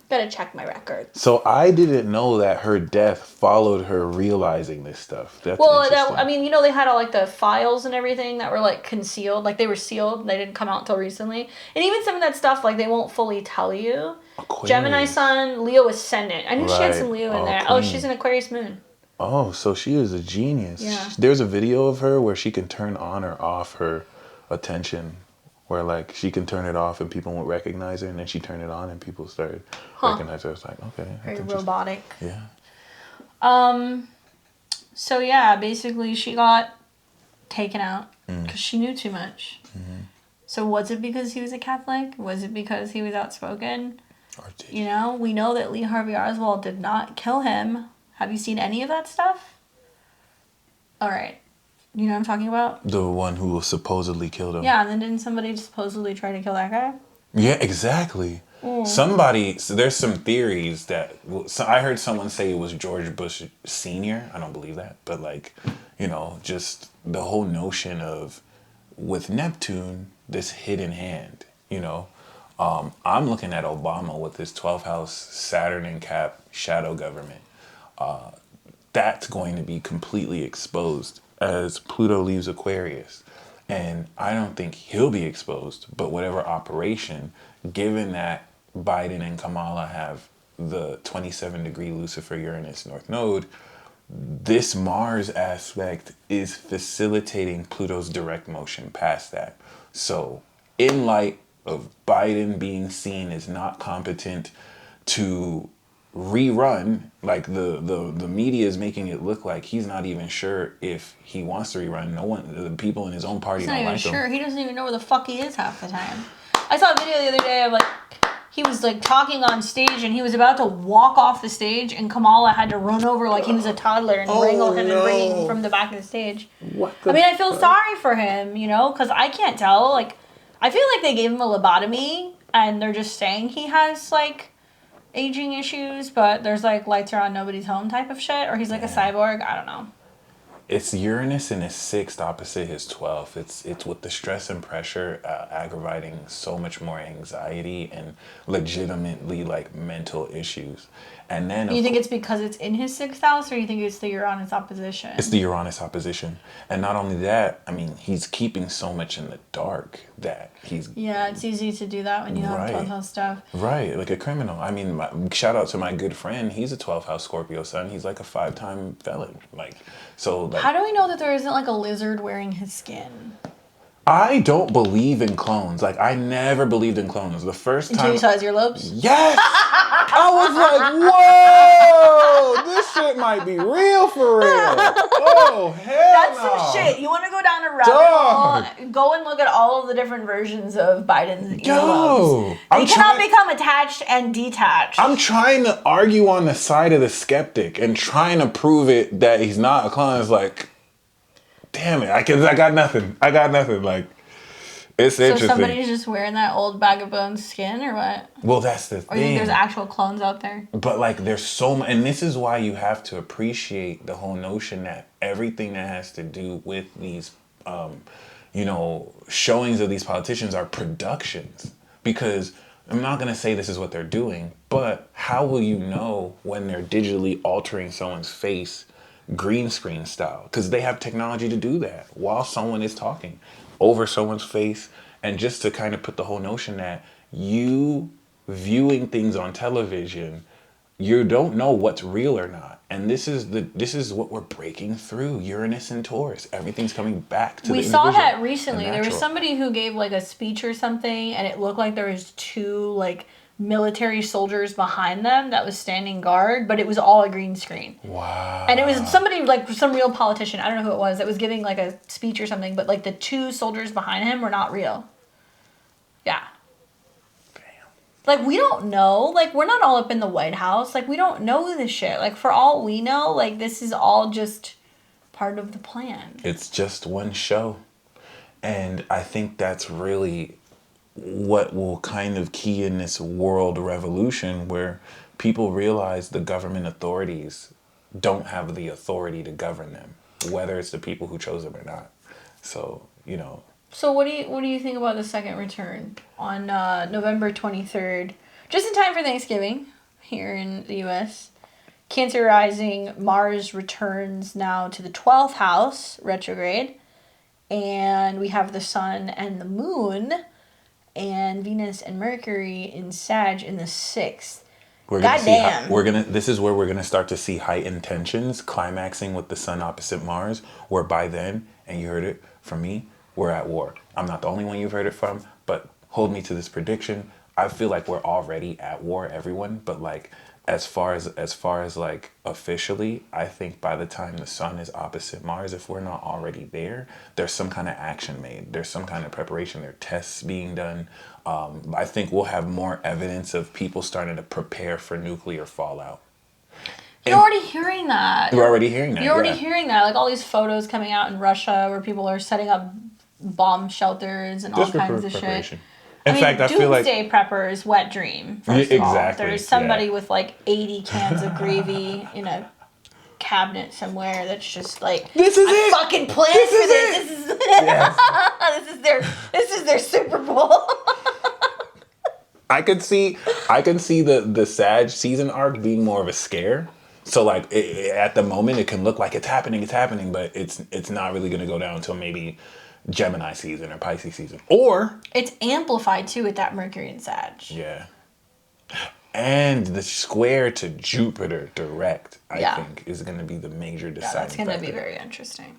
Speaker 3: Gotta check my records.
Speaker 2: So I didn't know that her death followed her realizing this stuff. That's interesting.
Speaker 3: I mean, you know, they had all like the files and everything that were like concealed, like they were sealed. They didn't come out until recently, and even some of that stuff, like they won't fully tell you.
Speaker 2: Aquarius.
Speaker 3: Gemini Sun, Leo Ascendant. I knew she had some Leo in there.
Speaker 2: Queen.
Speaker 3: Oh, she's an Aquarius Moon.
Speaker 2: Oh, so she is a genius.
Speaker 3: Yeah.
Speaker 2: There's a video of her where she can turn on or off her attention, where like she can turn it off and people won't recognize her, and then she turned it on and people started recognize her. It's like, okay,
Speaker 3: very robotic.
Speaker 2: Yeah.
Speaker 3: So yeah, basically she got taken out because she knew too much. So was it because he was a Catholic? Was it because he was outspoken? You know, we know that Lee Harvey Oswald did not kill him. Have you seen any of that stuff? All right. You know what I'm talking about?
Speaker 2: The one who supposedly killed him.
Speaker 3: Yeah, and then didn't somebody supposedly try to kill that guy?
Speaker 2: Yeah, exactly. Somebody, so there's some theories that, so I heard someone say it was George Bush Sr. I don't believe that, but like, you know, just the whole notion of, with Neptune, this hidden hand, you know. I'm looking at Obama with his 12th house Saturn in Cap shadow government. That's going to be completely exposed as Pluto leaves Aquarius. And I don't think he'll be exposed, but whatever operation, given that Biden and Kamala have the 27-degree Lucifer Uranus North Node, this Mars aspect is facilitating Pluto's direct motion past that. So in light of Biden being seen as not competent to rerun, like the media is making it look like he's not even sure if he wants to rerun. No one, the people in his own party don't like him. He's not even sure.
Speaker 3: He doesn't even know where the fuck he is half the time. I saw a video the other day of like, he was like talking on stage and he was about to walk off the stage and Kamala had to run over like he was a toddler and wrangle him and bring him from the back of the stage. I feel sorry for him, you know, because I can't tell. Like, I feel like they gave him a lobotomy and they're just saying he has like aging issues, but there's like lights are on, nobody's home type of shit, or he's like a cyborg. I don't know.
Speaker 2: It's Uranus in his 6th opposite his 12th. It's with the stress and pressure aggravating so much more anxiety and legitimately like mental issues. And then
Speaker 3: you think it's because it's in his 6th house, or you think it's the Uranus opposition?
Speaker 2: It's the Uranus opposition. And not only that, I mean, he's keeping so much in the dark that he's...
Speaker 3: Yeah, it's easy to do that when you have 12th house stuff.
Speaker 2: Right, like a criminal. I mean, shout out to my good friend. He's a 12th house Scorpio sun. He's like a 5-time felon. Like, so... Like,
Speaker 3: how do we know that there isn't like a lizard wearing his skin?
Speaker 2: I don't believe in clones. Like, I never believed in clones. The first time...
Speaker 3: Until you saw his earlobes?
Speaker 2: Yes! I was like, whoa! This shit might be real for real. Oh, hell
Speaker 3: That's
Speaker 2: no.
Speaker 3: some shit. You want to go down a rabbit hole? Go and look at all of the different versions of Biden's earlobes. They cannot become attached and detached.
Speaker 2: I'm trying to argue on the side of the skeptic and trying to prove it that he's not a clone. It's like... Damn it! I got nothing. Like, it's interesting.
Speaker 3: So somebody's just wearing that old bag of bones skin, or what?
Speaker 2: Well, that's the thing.
Speaker 3: Or you think there's actual clones out there?
Speaker 2: But like, there's so much, and this is why you have to appreciate the whole notion that everything that has to do with these, you know, showings of these politicians are productions. Because I'm not gonna say this is what they're doing, but how will you know when they're digitally altering someone's face? Green screen style, because they have technology to do that while someone is talking over someone's face, and just to kind of put the whole notion that you viewing things on television, you don't know what's real or not, and this is what we're breaking through. Uranus and Taurus, everything's coming back to.
Speaker 3: We saw that recently. There was somebody who gave like a speech or something, and it looked like there was 2 like military soldiers behind them that was standing guard, but it was all a green screen.
Speaker 2: Wow.
Speaker 3: And it was somebody, like some real politician, I don't know who it was, that was giving like a speech or something, but like the 2 soldiers behind him were not real. Yeah.
Speaker 2: Damn.
Speaker 3: Like, we don't know. Like, we're not all up in the White House. Like, we don't know this shit. Like, for all we know, like, this is all just part of the plan.
Speaker 2: It's just one show. And I think that's really what will kind of key in this world revolution where people realize the government authorities don't have the authority to govern them, whether it's the people who chose them or not. So, you know.
Speaker 3: So what do you think about the second return on November 23rd, just in time for Thanksgiving here in the U.S.? Cancer rising, Mars returns now to the 12th house, retrograde, and we have the Sun and the Moon and Venus and Mercury in Sag in the 6th.
Speaker 2: This is where we're gonna start to see heightened tensions climaxing with the Sun opposite Mars, where by then, and you heard it from me, we're at war. I'm not the only one you've heard it from, but hold me to this prediction. I feel like we're already at war, everyone, but like as far as like officially, I think by the time the Sun is opposite Mars, if we're not already there, there's some kind of action made. There's some kind of preparation. There are tests being done. I think we'll have more evidence of people starting to prepare for nuclear fallout.
Speaker 3: You're already hearing that.
Speaker 2: You're already hearing that.
Speaker 3: You're already hearing that. Like all these photos coming out in Russia where people are setting up bomb shelters and all kinds of shit.
Speaker 2: In fact, I feel like
Speaker 3: doomsday preppers wet dream. First of all, there's somebody with like 80 cans of gravy in a cabinet somewhere that's just like,
Speaker 2: this is it.
Speaker 3: Fucking planned for this. This is
Speaker 2: yes.
Speaker 3: this is their Super Bowl.
Speaker 2: I can see the Sag season arc being more of a scare. So like at the moment it can look like it's happening, but it's not really going to go down until maybe Gemini season or Pisces season. Or
Speaker 3: it's amplified too with that Mercury and Sag.
Speaker 2: Yeah. And the square to Jupiter direct, I think, is going to be the major deciding
Speaker 3: that's going to
Speaker 2: factor.
Speaker 3: be very interesting.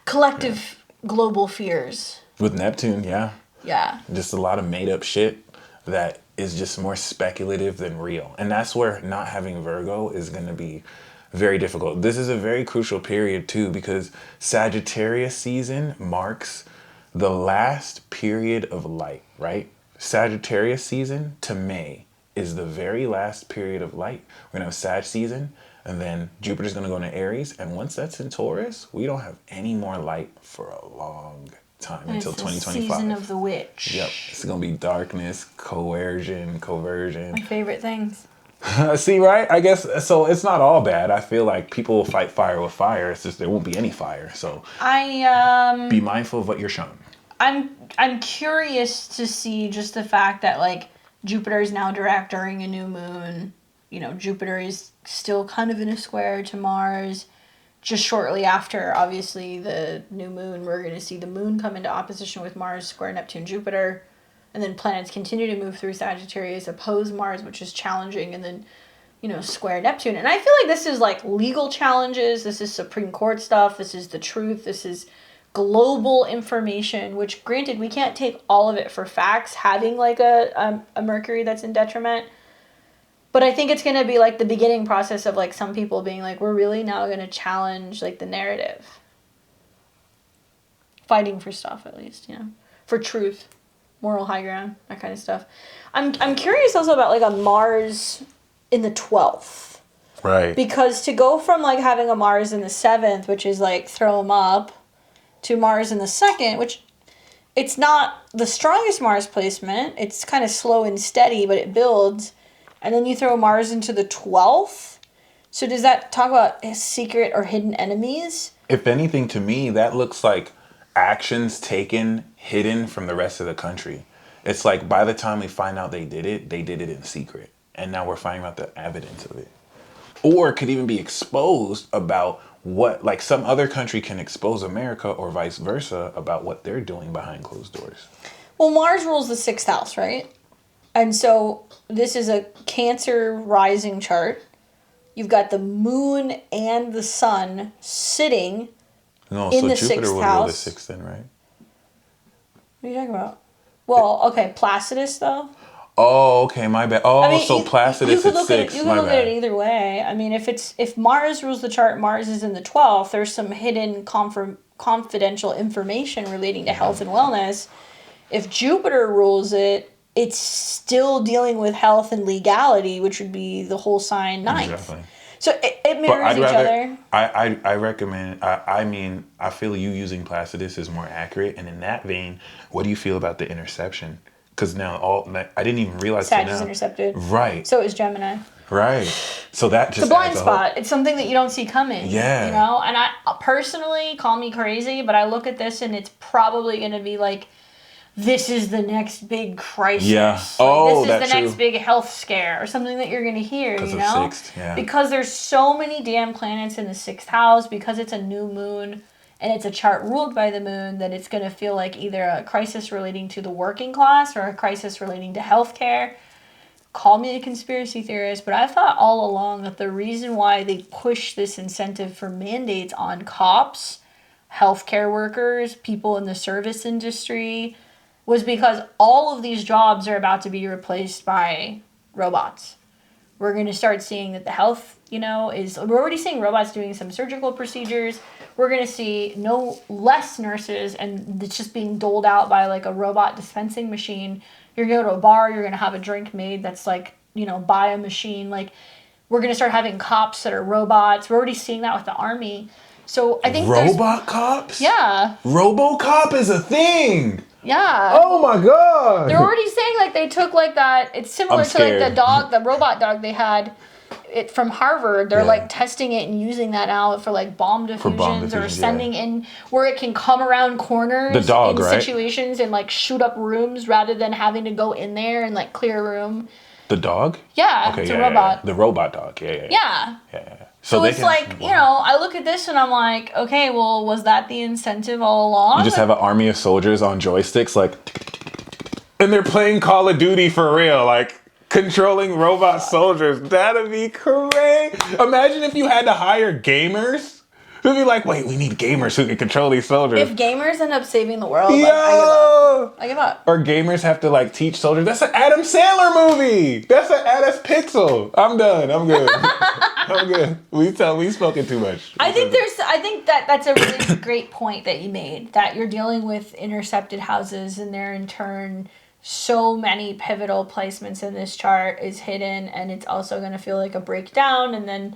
Speaker 3: Collective global fears.
Speaker 2: With Neptune, yeah.
Speaker 3: Yeah.
Speaker 2: Just a lot of made up shit that is just more speculative than real. And that's where not having Virgo is going to be very difficult. This is a very crucial period too, because Sagittarius season marks the last period of light, right? Sagittarius season to May is the very last period of light. We're going to have Sag season, and then Jupiter's going to go into Aries. And once that's in Taurus, we don't have any more light for a long time until 2025.
Speaker 3: Season of the witch.
Speaker 2: Yep. It's going to be darkness, coercion, coversion.
Speaker 3: My favorite things.
Speaker 2: See, right? I guess so. It's not all bad. I feel like people will fight fire with fire. It's just there won't be any fire. So be mindful of what you're shown.
Speaker 3: I'm curious to see just the fact that like Jupiter is now direct during a new moon. You know, Jupiter is still kind of in a square to Mars. Just shortly after, obviously, the new moon, we're going to see the moon come into opposition with Mars, square Neptune, Jupiter. And then planets continue to move through Sagittarius, oppose Mars, which is challenging, and then, you know, square Neptune. And I feel like this is like legal challenges. This is Supreme Court stuff. This is the truth. This is global information, which granted, we can't take all of it for facts, having like a Mercury that's in detriment. But I think it's going to be like the beginning process of like some people being like, we're really now going to challenge like the narrative. Fighting for stuff, at least, you know, for truth. Moral high ground, that kind of stuff. I'm curious also about like a Mars in the 12th.
Speaker 2: Right.
Speaker 3: Because to go from like having a Mars in the 7th, which is like throw them up, to Mars in the 2nd, which it's not the strongest Mars placement. It's kind of slow and steady, but it builds. And then you throw Mars into the 12th. So does that talk about secret or hidden enemies?
Speaker 2: If anything, to me, that looks like actions taken hidden from the rest of the country. It's like by the time we find out they did it in secret. And now we're finding out the evidence of it. Or it could even be exposed about what, like some other country can expose America or vice versa about what they're doing behind closed doors.
Speaker 3: Well, Mars rules the 6th house, right? And so this is a Cancer rising chart. You've got the moon and the sun sitting in the 6th house. So Jupiter would rule the 6th then, right? What are you talking about? Well, okay, Placidus though.
Speaker 2: Oh, okay, my bad. Oh, I mean, so Placidus is 6.
Speaker 3: You can look at it either way. I mean, if Mars rules the chart, Mars is in the 12th. There's some hidden confidential information relating to health and wellness. If Jupiter rules it, it's still dealing with health and legality, which would be the whole sign 9th. Exactly. So it mirrors each other.
Speaker 2: I recommend, I feel you using Placidus is more accurate. And in that vein, what do you feel about the interception Because now I didn't even realize
Speaker 3: Sag
Speaker 2: till
Speaker 3: is
Speaker 2: now.
Speaker 3: intercepted.
Speaker 2: Right.
Speaker 3: So is Gemini.
Speaker 2: Right. So that just
Speaker 3: It's a blind
Speaker 2: adds
Speaker 3: spot. It's something that you don't see coming.
Speaker 2: Yeah.
Speaker 3: You know? And I personally, call me crazy, but I look at this and it's probably going to be like, this is the next big crisis.
Speaker 2: Yeah.
Speaker 3: Like,
Speaker 2: Oh,
Speaker 3: this is
Speaker 2: that's
Speaker 3: the next
Speaker 2: true.
Speaker 3: big health scare or something that you're going to hear, you know?
Speaker 2: Sixth, yeah.
Speaker 3: Because there's so many damn planets in the 6th house, because it's a new moon and it's a chart ruled by the moon, that it's going to feel like either a crisis relating to the working class or a crisis relating to healthcare. Call me a conspiracy theorist, but I thought all along that the reason why they push this incentive for mandates on cops, healthcare workers, people in the service industry, was because all of these jobs are about to be replaced by robots. We're going to start seeing that the health, we're already seeing robots doing some surgical procedures. We're going to see no less nurses, and it's just being doled out by like a robot dispensing machine. You're going to go to a bar, you're going to have a drink made that's like, by a machine. Like, we're going to start having cops that are robots. We're already seeing that with the army. So I think
Speaker 2: Robot cops?
Speaker 3: Yeah.
Speaker 2: RoboCop is a thing.
Speaker 3: Yeah.
Speaker 2: Oh my god.
Speaker 3: They're already saying like they took like that. It's similar to like the robot dog they had it from Harvard. They're like testing it and using that now for like bomb diffusions or sending in where it can come around corners
Speaker 2: the dog,
Speaker 3: in
Speaker 2: right?
Speaker 3: situations and like shoot up rooms rather than having to go in there and like clear a room.
Speaker 2: The dog?
Speaker 3: Yeah,
Speaker 2: okay,
Speaker 3: it's a robot.
Speaker 2: The robot dog. Yeah.
Speaker 3: So it's like, I look at this and I'm like, okay, well, was that the incentive all along?
Speaker 2: You just have an army of soldiers on joysticks, like, and they're playing Call of Duty for real, like, controlling robot soldiers. That'd be crazy. Imagine if you had to hire gamers. They'd be like, wait, we need gamers who can control these soldiers.
Speaker 3: If gamers end up saving the world, I give up.
Speaker 2: Or gamers have to like teach soldiers. That's an Adam Sandler movie. That's Pixel. I'm done. I'm good. I'm good. We've spoken too much.
Speaker 3: I think that's a really great point that you made, that you're dealing with intercepted houses and they're in turn so many pivotal placements in this chart is hidden, and it's also going to feel like a breakdown. And then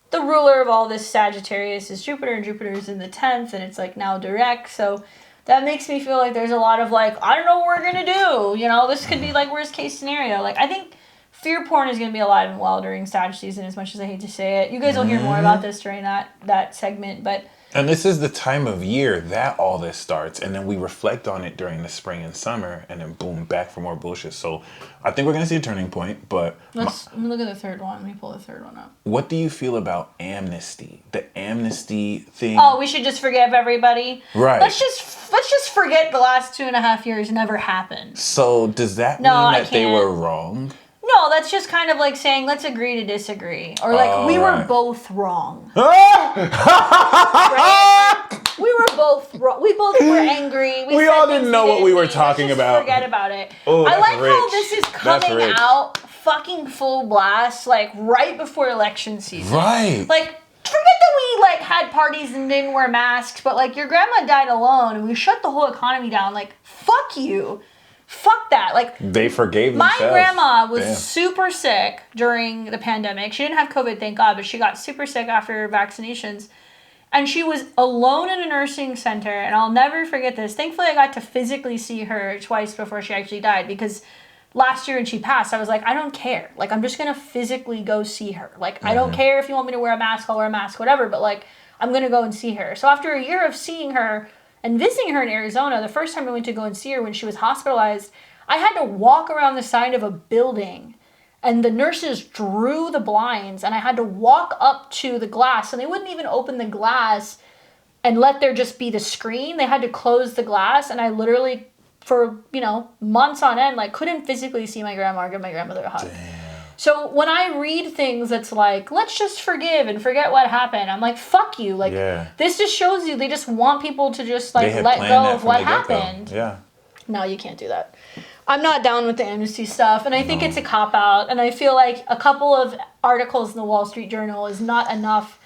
Speaker 3: the ruler of all this Sagittarius is Jupiter, and Jupiter is in the 10th, and it's like now direct. So that makes me feel like there's a lot of like, I don't know what we're going to do. This could be like worst case scenario. Like, I think fear porn is going to be alive and well during Sag season, as much as I hate to say it. You guys will hear more about this during that segment, but...
Speaker 2: And this is the time of year that all this starts, and then we reflect on it during the spring and summer, and then boom, back for more bullshit. So I think we're going to see a turning point, but...
Speaker 3: Let me look at the third one. Let me pull the third one up.
Speaker 2: What do you feel about amnesty? The amnesty thing?
Speaker 3: Oh, we should just forgive everybody?
Speaker 2: Right.
Speaker 3: Let's just forget the last 2.5 years never happened.
Speaker 2: So does that mean that they were wrong?
Speaker 3: No, that's just kind of like saying, let's agree to disagree. Or like, we were both wrong. Right? Like, we were both wrong. We both were angry.
Speaker 2: We all didn't know what we were talking about.
Speaker 3: Forget about it.
Speaker 2: Oh,
Speaker 3: I like
Speaker 2: rich.
Speaker 3: how this is coming out fucking full blast, like right before election season.
Speaker 2: Right.
Speaker 3: Like, forget that we like had parties and didn't wear masks, but like your grandma died alone and we shut the whole economy down. Like, fuck you. Fuck that. Like,
Speaker 2: they forgave themselves.
Speaker 3: My grandma was super sick during the pandemic. She didn't have COVID, thank God, but she got super sick after vaccinations. And she was alone in a nursing center, and I'll never forget this. Thankfully, I got to physically see her twice before she actually died, because last year when she passed, I was like, I don't care. Like, I'm just going to physically go see her. Like, I don't care if you want me to wear a mask, I'll wear a mask, whatever, but like, I'm going to go and see her. So after a year of seeing her, and visiting her in Arizona, the first time I went to go and see her when she was hospitalized, I had to walk around the side of a building, and the nurses drew the blinds, and I had to walk up to the glass, and they wouldn't even open the glass and let there just be the screen. They had to close the glass, and I literally, for, months on end, like, couldn't physically see my grandma or give my grandmother a hug. Damn. So when I read things that's like, let's just forgive and forget what happened, I'm like, fuck you. Like, this just shows you they just want people to just, like, let go of what happened.
Speaker 2: Yeah.
Speaker 3: No, you can't do that. I'm not down with the amnesty stuff, and I think it's a cop-out, and I feel like a couple of articles in the Wall Street Journal is not enough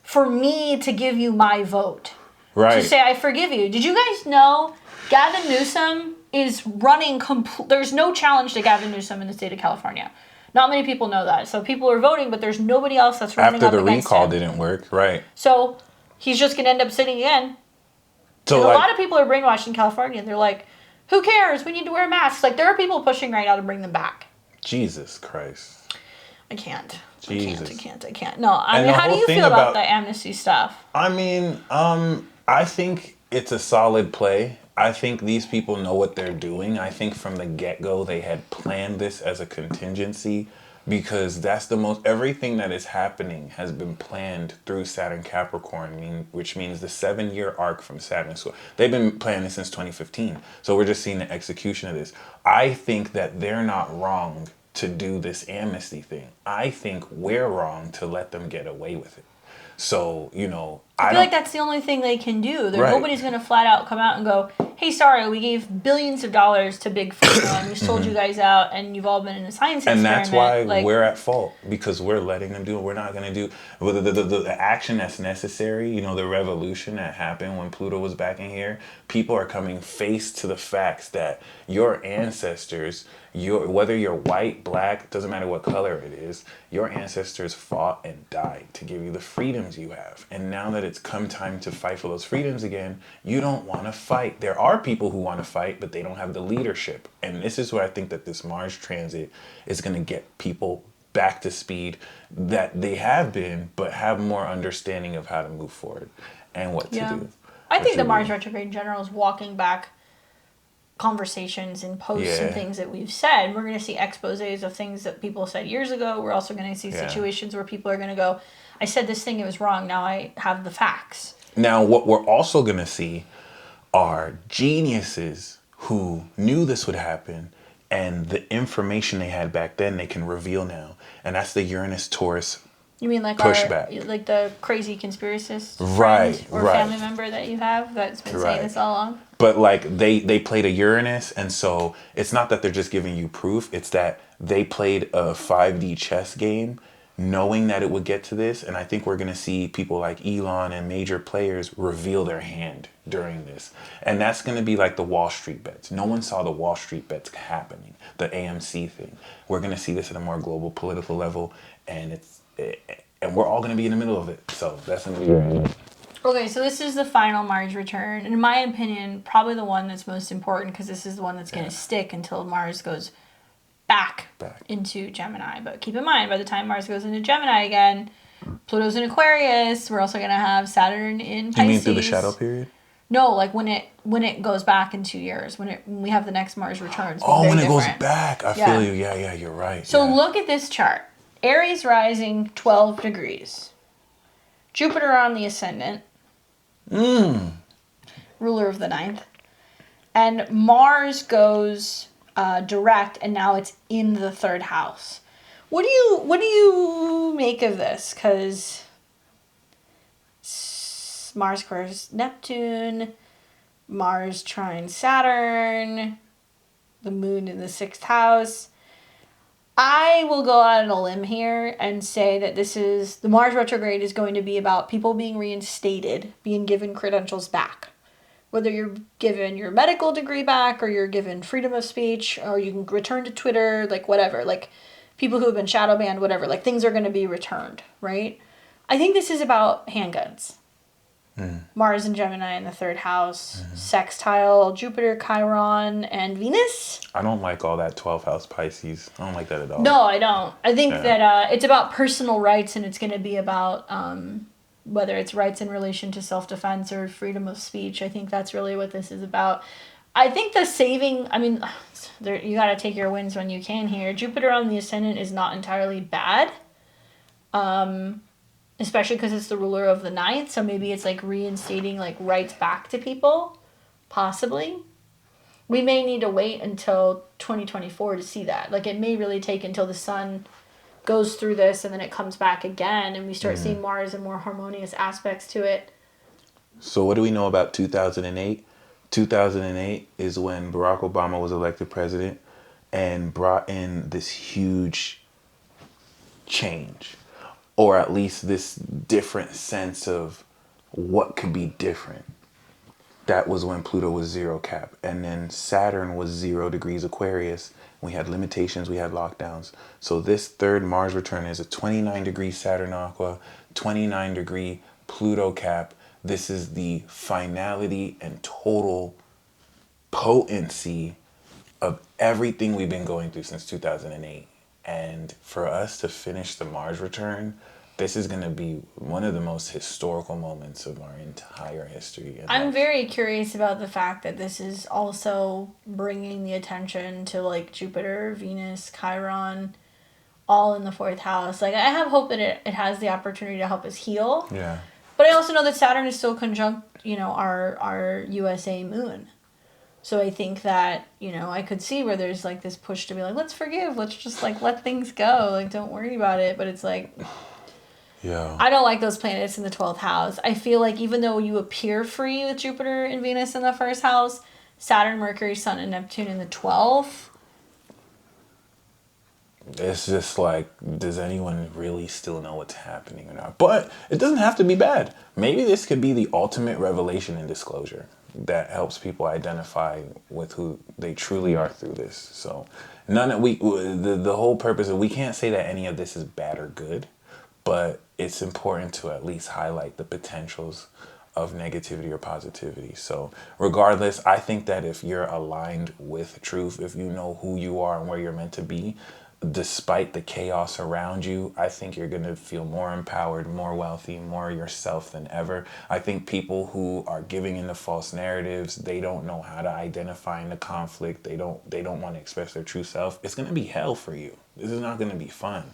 Speaker 3: for me to give you my vote. Right. To say I forgive you. Did you guys know Gavin Newsom is running... There's no challenge to Gavin Newsom in the state of California. Not many people know that. So people are voting, but there's nobody else that's running up against him.
Speaker 2: After the recall didn't work, right.
Speaker 3: So he's just going to end up sitting again. So and a lot of people are brainwashed in California. They're like, Who cares? We need to wear masks. Like, there are people pushing right now to bring them back.
Speaker 2: Jesus Christ.
Speaker 3: I can't.
Speaker 2: Jesus.
Speaker 3: I can't. No, I mean, how do you feel about the amnesty stuff?
Speaker 2: I mean, I think it's a solid play. I think these people know what they're doing. I think from the get-go they had planned this as a contingency, because that's everything that is happening has been planned through Saturn Capricorn, which means the 7-year arc from Saturn. So they've been planning this since 2015. So we're just seeing the execution of this. I think that they're not wrong to do this amnesty thing. I think we're wrong to let them get away with it. So,
Speaker 3: I feel like that's the only thing they can do. Nobody's going to flat out come out and go, hey, sorry, we gave billions of dollars to Big Pharma and we sold you guys out and you've all been in a science experiment.
Speaker 2: And that's why we're at fault, because we're letting them do it. We're not going to do the action that's necessary. The revolution that happened when Pluto was back in here. People are coming face to the facts that your ancestors, whether you're white, black, doesn't matter what color it is, your ancestors fought and died to give you the freedoms you have. And now that it's come time to fight for those freedoms again, you don't want to fight. There are people who want to fight, but they don't have the leadership. And this is where I think that this Mars transit is going to get people back to speed that they have been, but have more understanding of how to move forward and what to do.
Speaker 3: I think the Mars retrograde in general is walking back conversations and posts and things that we've said. We're going to see exposés of things that people said years ago. We're also going to see situations where people are going to go, I said this thing, it was wrong. Now I have the facts.
Speaker 2: Now, what we're also going to see are geniuses who knew this would happen, and the information they had back then they can reveal now. And that's the Uranus-Taurus
Speaker 3: You mean like
Speaker 2: pushback.
Speaker 3: Like the crazy conspiracist
Speaker 2: right,
Speaker 3: friend or family member that you have that's been saying this all along?
Speaker 2: But like they played a Uranus, and so it's not that they're just giving you proof, it's that they played a 5D chess game knowing that it would get to this. And I think we're going to see people like Elon and major players reveal their hand during this. And that's going to be like the Wall Street bets. No one saw the Wall Street bets happening, the AMC thing. We're going to see this at a more global political level, and we're all going to be in the middle of it. So that's going to be great.
Speaker 3: Okay, so this is the final Mars return. And in my opinion, probably the one that's most important, because this is the one that's going to stick until Mars goes back into Gemini. But keep in mind, by the time Mars goes into Gemini again, Pluto's in Aquarius. We're also going to have Saturn in Pisces.
Speaker 2: You mean through the shadow period?
Speaker 3: No, like when it goes back in 2 years, when we have the next Mars returns.
Speaker 2: Oh, when it goes back. I feel you. Yeah, you're right.
Speaker 3: So look at this chart. Aries rising 12 degrees. Jupiter on the ascendant. Ruler of the 9th. And Mars goes direct, and now it's in the 3rd house. What do you make of this? Because Mars squares Neptune, Mars trine Saturn, the moon in the 6th house. I will go out on a limb here and say that the Mars retrograde is going to be about people being reinstated, being given credentials back. Whether you're given your medical degree back, or you're given freedom of speech, or you can return to Twitter, like whatever, like people who have been shadow banned, whatever, like things are going to be returned, right? I think this is about handguns. Mars and Gemini in the 3rd house, sextile Jupiter, Chiron, and Venus.
Speaker 2: I don't like all that 12th house Pisces. I don't like that at all.
Speaker 3: No, I don't. I think that it's about personal rights, and it's going to be about whether it's rights in relation to self-defense or freedom of speech. I think that's really what this is about. I think the saving, you got to take your wins when you can here. Jupiter on the ascendant is not entirely bad. Especially because it's the ruler of the 9th, so maybe it's like reinstating like rights back to people, possibly. We may need to wait until 2024 to see that. Like, it may really take until the sun goes through this and then it comes back again, and we start seeing Mars and more harmonious aspects to it.
Speaker 2: So what do we know about 2008? 2008 is when Barack Obama was elected president and brought in this huge change. Or at least this different sense of what could be different. That was when Pluto was 0 cap. And then Saturn was 0 degrees Aquarius. We had limitations, we had lockdowns. So this 3rd Mars return is a 29 degree Saturn aqua, 29 degree Pluto cap. This is the finality and total potency of everything we've been going through since 2008. And for us to finish the Mars return, this is going to be one of the most historical moments of our entire history.
Speaker 3: I'm very curious about the fact that this is also bringing the attention to like Jupiter, Venus, Chiron, all in the fourth house. Like, I have hope that it has the opportunity to help us heal.
Speaker 2: Yeah.
Speaker 3: But I also know that Saturn is still conjunct, our USA moon. So I think that, I could see where there's like this push to be like, let's forgive, let's just like let things go, like don't worry about it. But it's like,
Speaker 2: yeah,
Speaker 3: I don't like those planets in the 12th house. I feel like even though you appear free with Jupiter and Venus in the first house, Saturn, Mercury, Sun, and Neptune in the 12th.
Speaker 2: It's just like, does anyone really still know what's happening or not? But it doesn't have to be bad. Maybe this could be the ultimate revelation and disclosure that helps people identify with who they truly are through this. So the whole purpose of, we can't say that any of this is bad or good, but it's important to at least highlight the potentials of negativity or positivity. So regardless, I think that if you're aligned with truth, if you know who you are and where you're meant to be, despite the chaos around you, I think you're going to feel more empowered, more wealthy, more yourself than ever. I think people who are giving into false narratives, they don't know how to identify in the conflict. They don't want to express their true self. It's going to be hell for you. This is not going to be fun.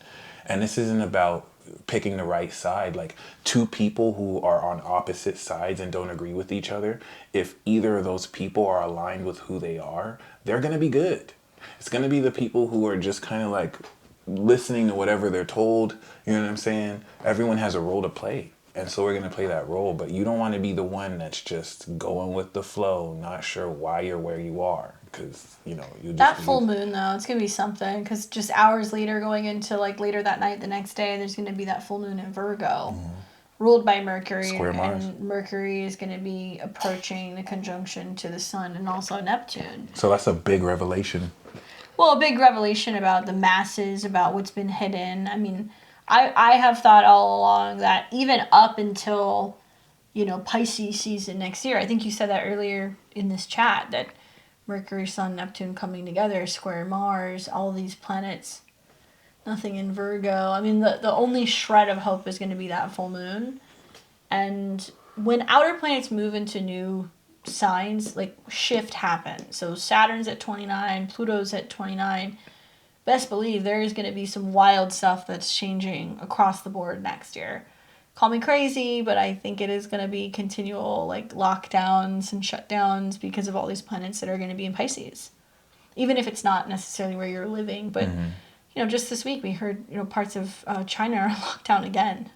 Speaker 2: And this isn't about picking the right side. Like, two people who are on opposite sides and don't agree with each other, if either of those people are aligned with who they are, they're going to be good. It's going to be the people who are just kind of like listening to whatever they're told. You know what I'm saying? Everyone has a role to play. And so we're going to play that role. But you don't want to be the one that's just going with the flow, not sure why you're where you are. Because, you just...
Speaker 3: That full moon, though, it's going to be something. Because just hours later, going into like later that night, the next day, there's going to be that full moon in Virgo. Ruled by Mercury.
Speaker 2: Square Mars.
Speaker 3: And Mercury is going to be approaching the conjunction to the Sun and also Neptune.
Speaker 2: So that's a big revelation.
Speaker 3: Well, a big revelation about the masses, about what's been hidden. I mean, I have thought all along that even up until, Pisces season next year, I think you said that earlier in this chat, that Mercury, Sun, Neptune coming together, square Mars, all these planets, nothing in Virgo. I mean, the only shred of hope is going to be that full moon. And when outer planets move into new signs, like, shift happens. So Saturn's at 29, Pluto's at 29. Best believe there is going to be some wild stuff that's changing across the board next year. Call me crazy, but I think it is going to be continual, like, lockdowns and shutdowns because of all these planets that are going to be in Pisces. Even if it's not necessarily where you're living. But, just this week we heard, parts of China are locked down again.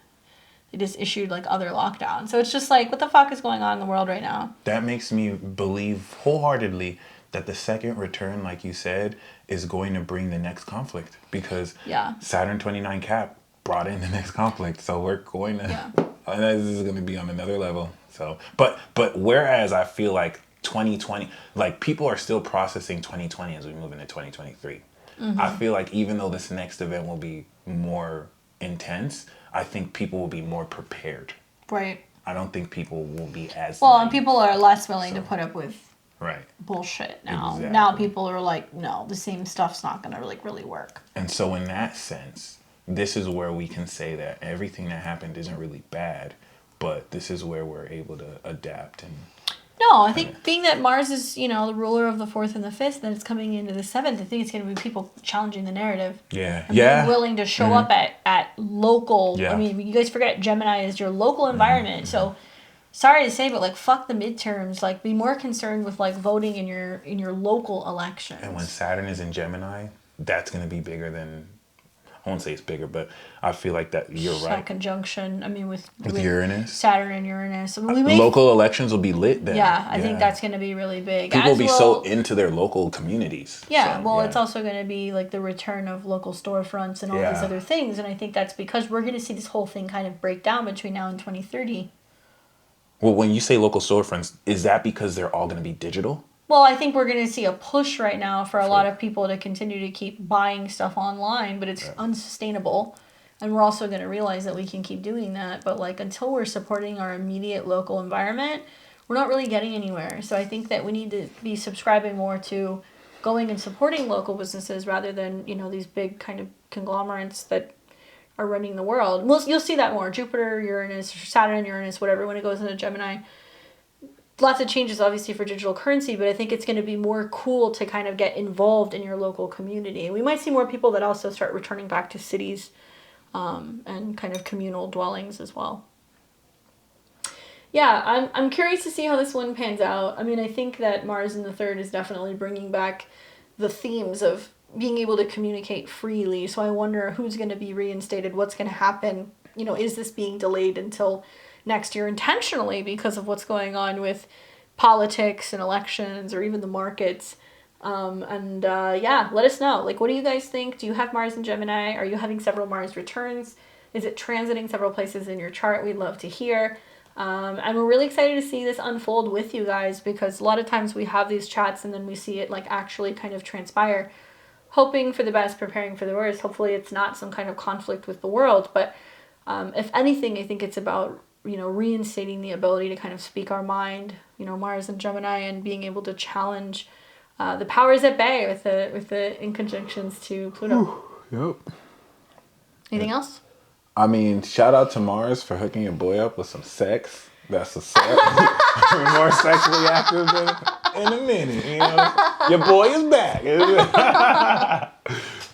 Speaker 3: They just issued like other lockdowns. So it's just like, what the fuck is going on in the world right now?
Speaker 2: That makes me believe wholeheartedly that the second return, like you said, is going to bring the next conflict. Because Saturn 29 Cap brought in the next conflict. So we're going to... And this is going to be on another level. So, but whereas I feel like 2020... Like, people are still processing 2020 as we move into 2023. I feel like even though this next event will be more intense, I think people will be more prepared.
Speaker 3: Right.
Speaker 2: I don't think people will be as...
Speaker 3: Well, and people are less willing to put up with
Speaker 2: right
Speaker 3: bullshit now.
Speaker 2: Exactly.
Speaker 3: Now people are like, no, the same stuff's not going to like really work.
Speaker 2: And so in that sense, this is where we can say that everything that happened isn't really bad, but this is where we're able to adapt and...
Speaker 3: No, I think being that Mars is, the ruler of the 4th and the 5th, then it's coming into the 7th, I think it's going to be people challenging the narrative.
Speaker 2: Yeah.
Speaker 3: And being willing to show up at local...
Speaker 2: Yeah.
Speaker 3: I mean, you guys forget Gemini is your local environment. So, sorry to say, but like, fuck the midterms. Like, be more concerned with like voting in your local elections.
Speaker 2: And when Saturn is in Gemini, that's going to be bigger than... I won't say it's bigger, but I feel like that you're right.
Speaker 3: That conjunction, I mean, with
Speaker 2: Uranus,
Speaker 3: Saturn and Uranus.
Speaker 2: Local elections will be lit then.
Speaker 3: Yeah, I think that's going to be really big.
Speaker 2: People will be so into their local communities.
Speaker 3: Yeah, so, it's also going to be like the return of local storefronts and all these other things. And I think that's because we're going to see this whole thing kind of break down between now and 2030.
Speaker 2: Well, when you say local storefronts, is that because they're all going to be digital?
Speaker 3: Well, I think we're going to see a push right now for a lot of people to continue to keep buying stuff online, but it's unsustainable. And we're also going to realize that we can keep doing that. But like, until we're supporting our immediate local environment, we're not really getting anywhere. So I think that we need to be subscribing more to going and supporting local businesses rather than, you know, these big kind of conglomerates that are running the world. You'll see that more. Jupiter, Uranus, Saturn, Uranus, whatever, when it goes into Gemini. Lots of changes, obviously, for digital currency, but I think it's going to be more cool to kind of get involved in your local community. We might see more people that also start returning back to cities and kind of communal dwellings as well. Yeah, I'm curious to see how this one pans out. I mean, I think that Mars in the third is definitely bringing back the themes of being able to communicate freely. So I wonder who's going to be reinstated, what's going to happen. You know, is this being delayed until next year intentionally because of what's going on with politics and elections or even the markets? Yeah, let us know. Like, what do you guys think? Do you have Mars in Gemini? Are you having several Mars returns? Is it transiting several places in your chart? We'd love to hear. And we're really excited to see this unfold with you guys, because a lot of times we have these chats and then we see it like actually kind of transpire. Hoping for the best, preparing for the worst. Hopefully it's not some kind of conflict with the world, but if anything, I think it's about, you know, reinstating the ability to kind of speak our mind, you know, Mars and Gemini, and being able to challenge the powers at bay with the in conjunctions to Pluto.
Speaker 2: Yep.
Speaker 3: Anything else?
Speaker 2: I mean, shout out to Mars for hooking your boy up with some sex. That's a set. More sexually active than in a minute, you know. Your boy is back.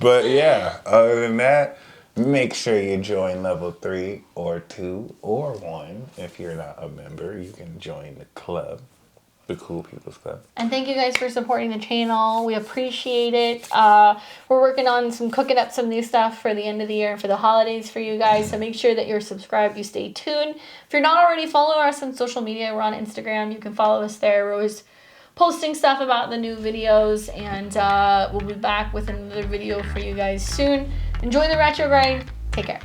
Speaker 2: But yeah, other than that, make sure you join level 3 or 2 or 1. If you're not a member, you can join the club. The Cool People's Club.
Speaker 3: And thank you guys for supporting the channel. We appreciate it. We're working on cooking up some new stuff for the end of the year and for the holidays for you guys. So make sure that you're subscribed. You stay tuned. If you're not already, follow us on social media. We're on Instagram. You can follow us there. We're always posting stuff about the new videos. And we'll be back with another video for you guys soon. Enjoy the retrograde. Take care.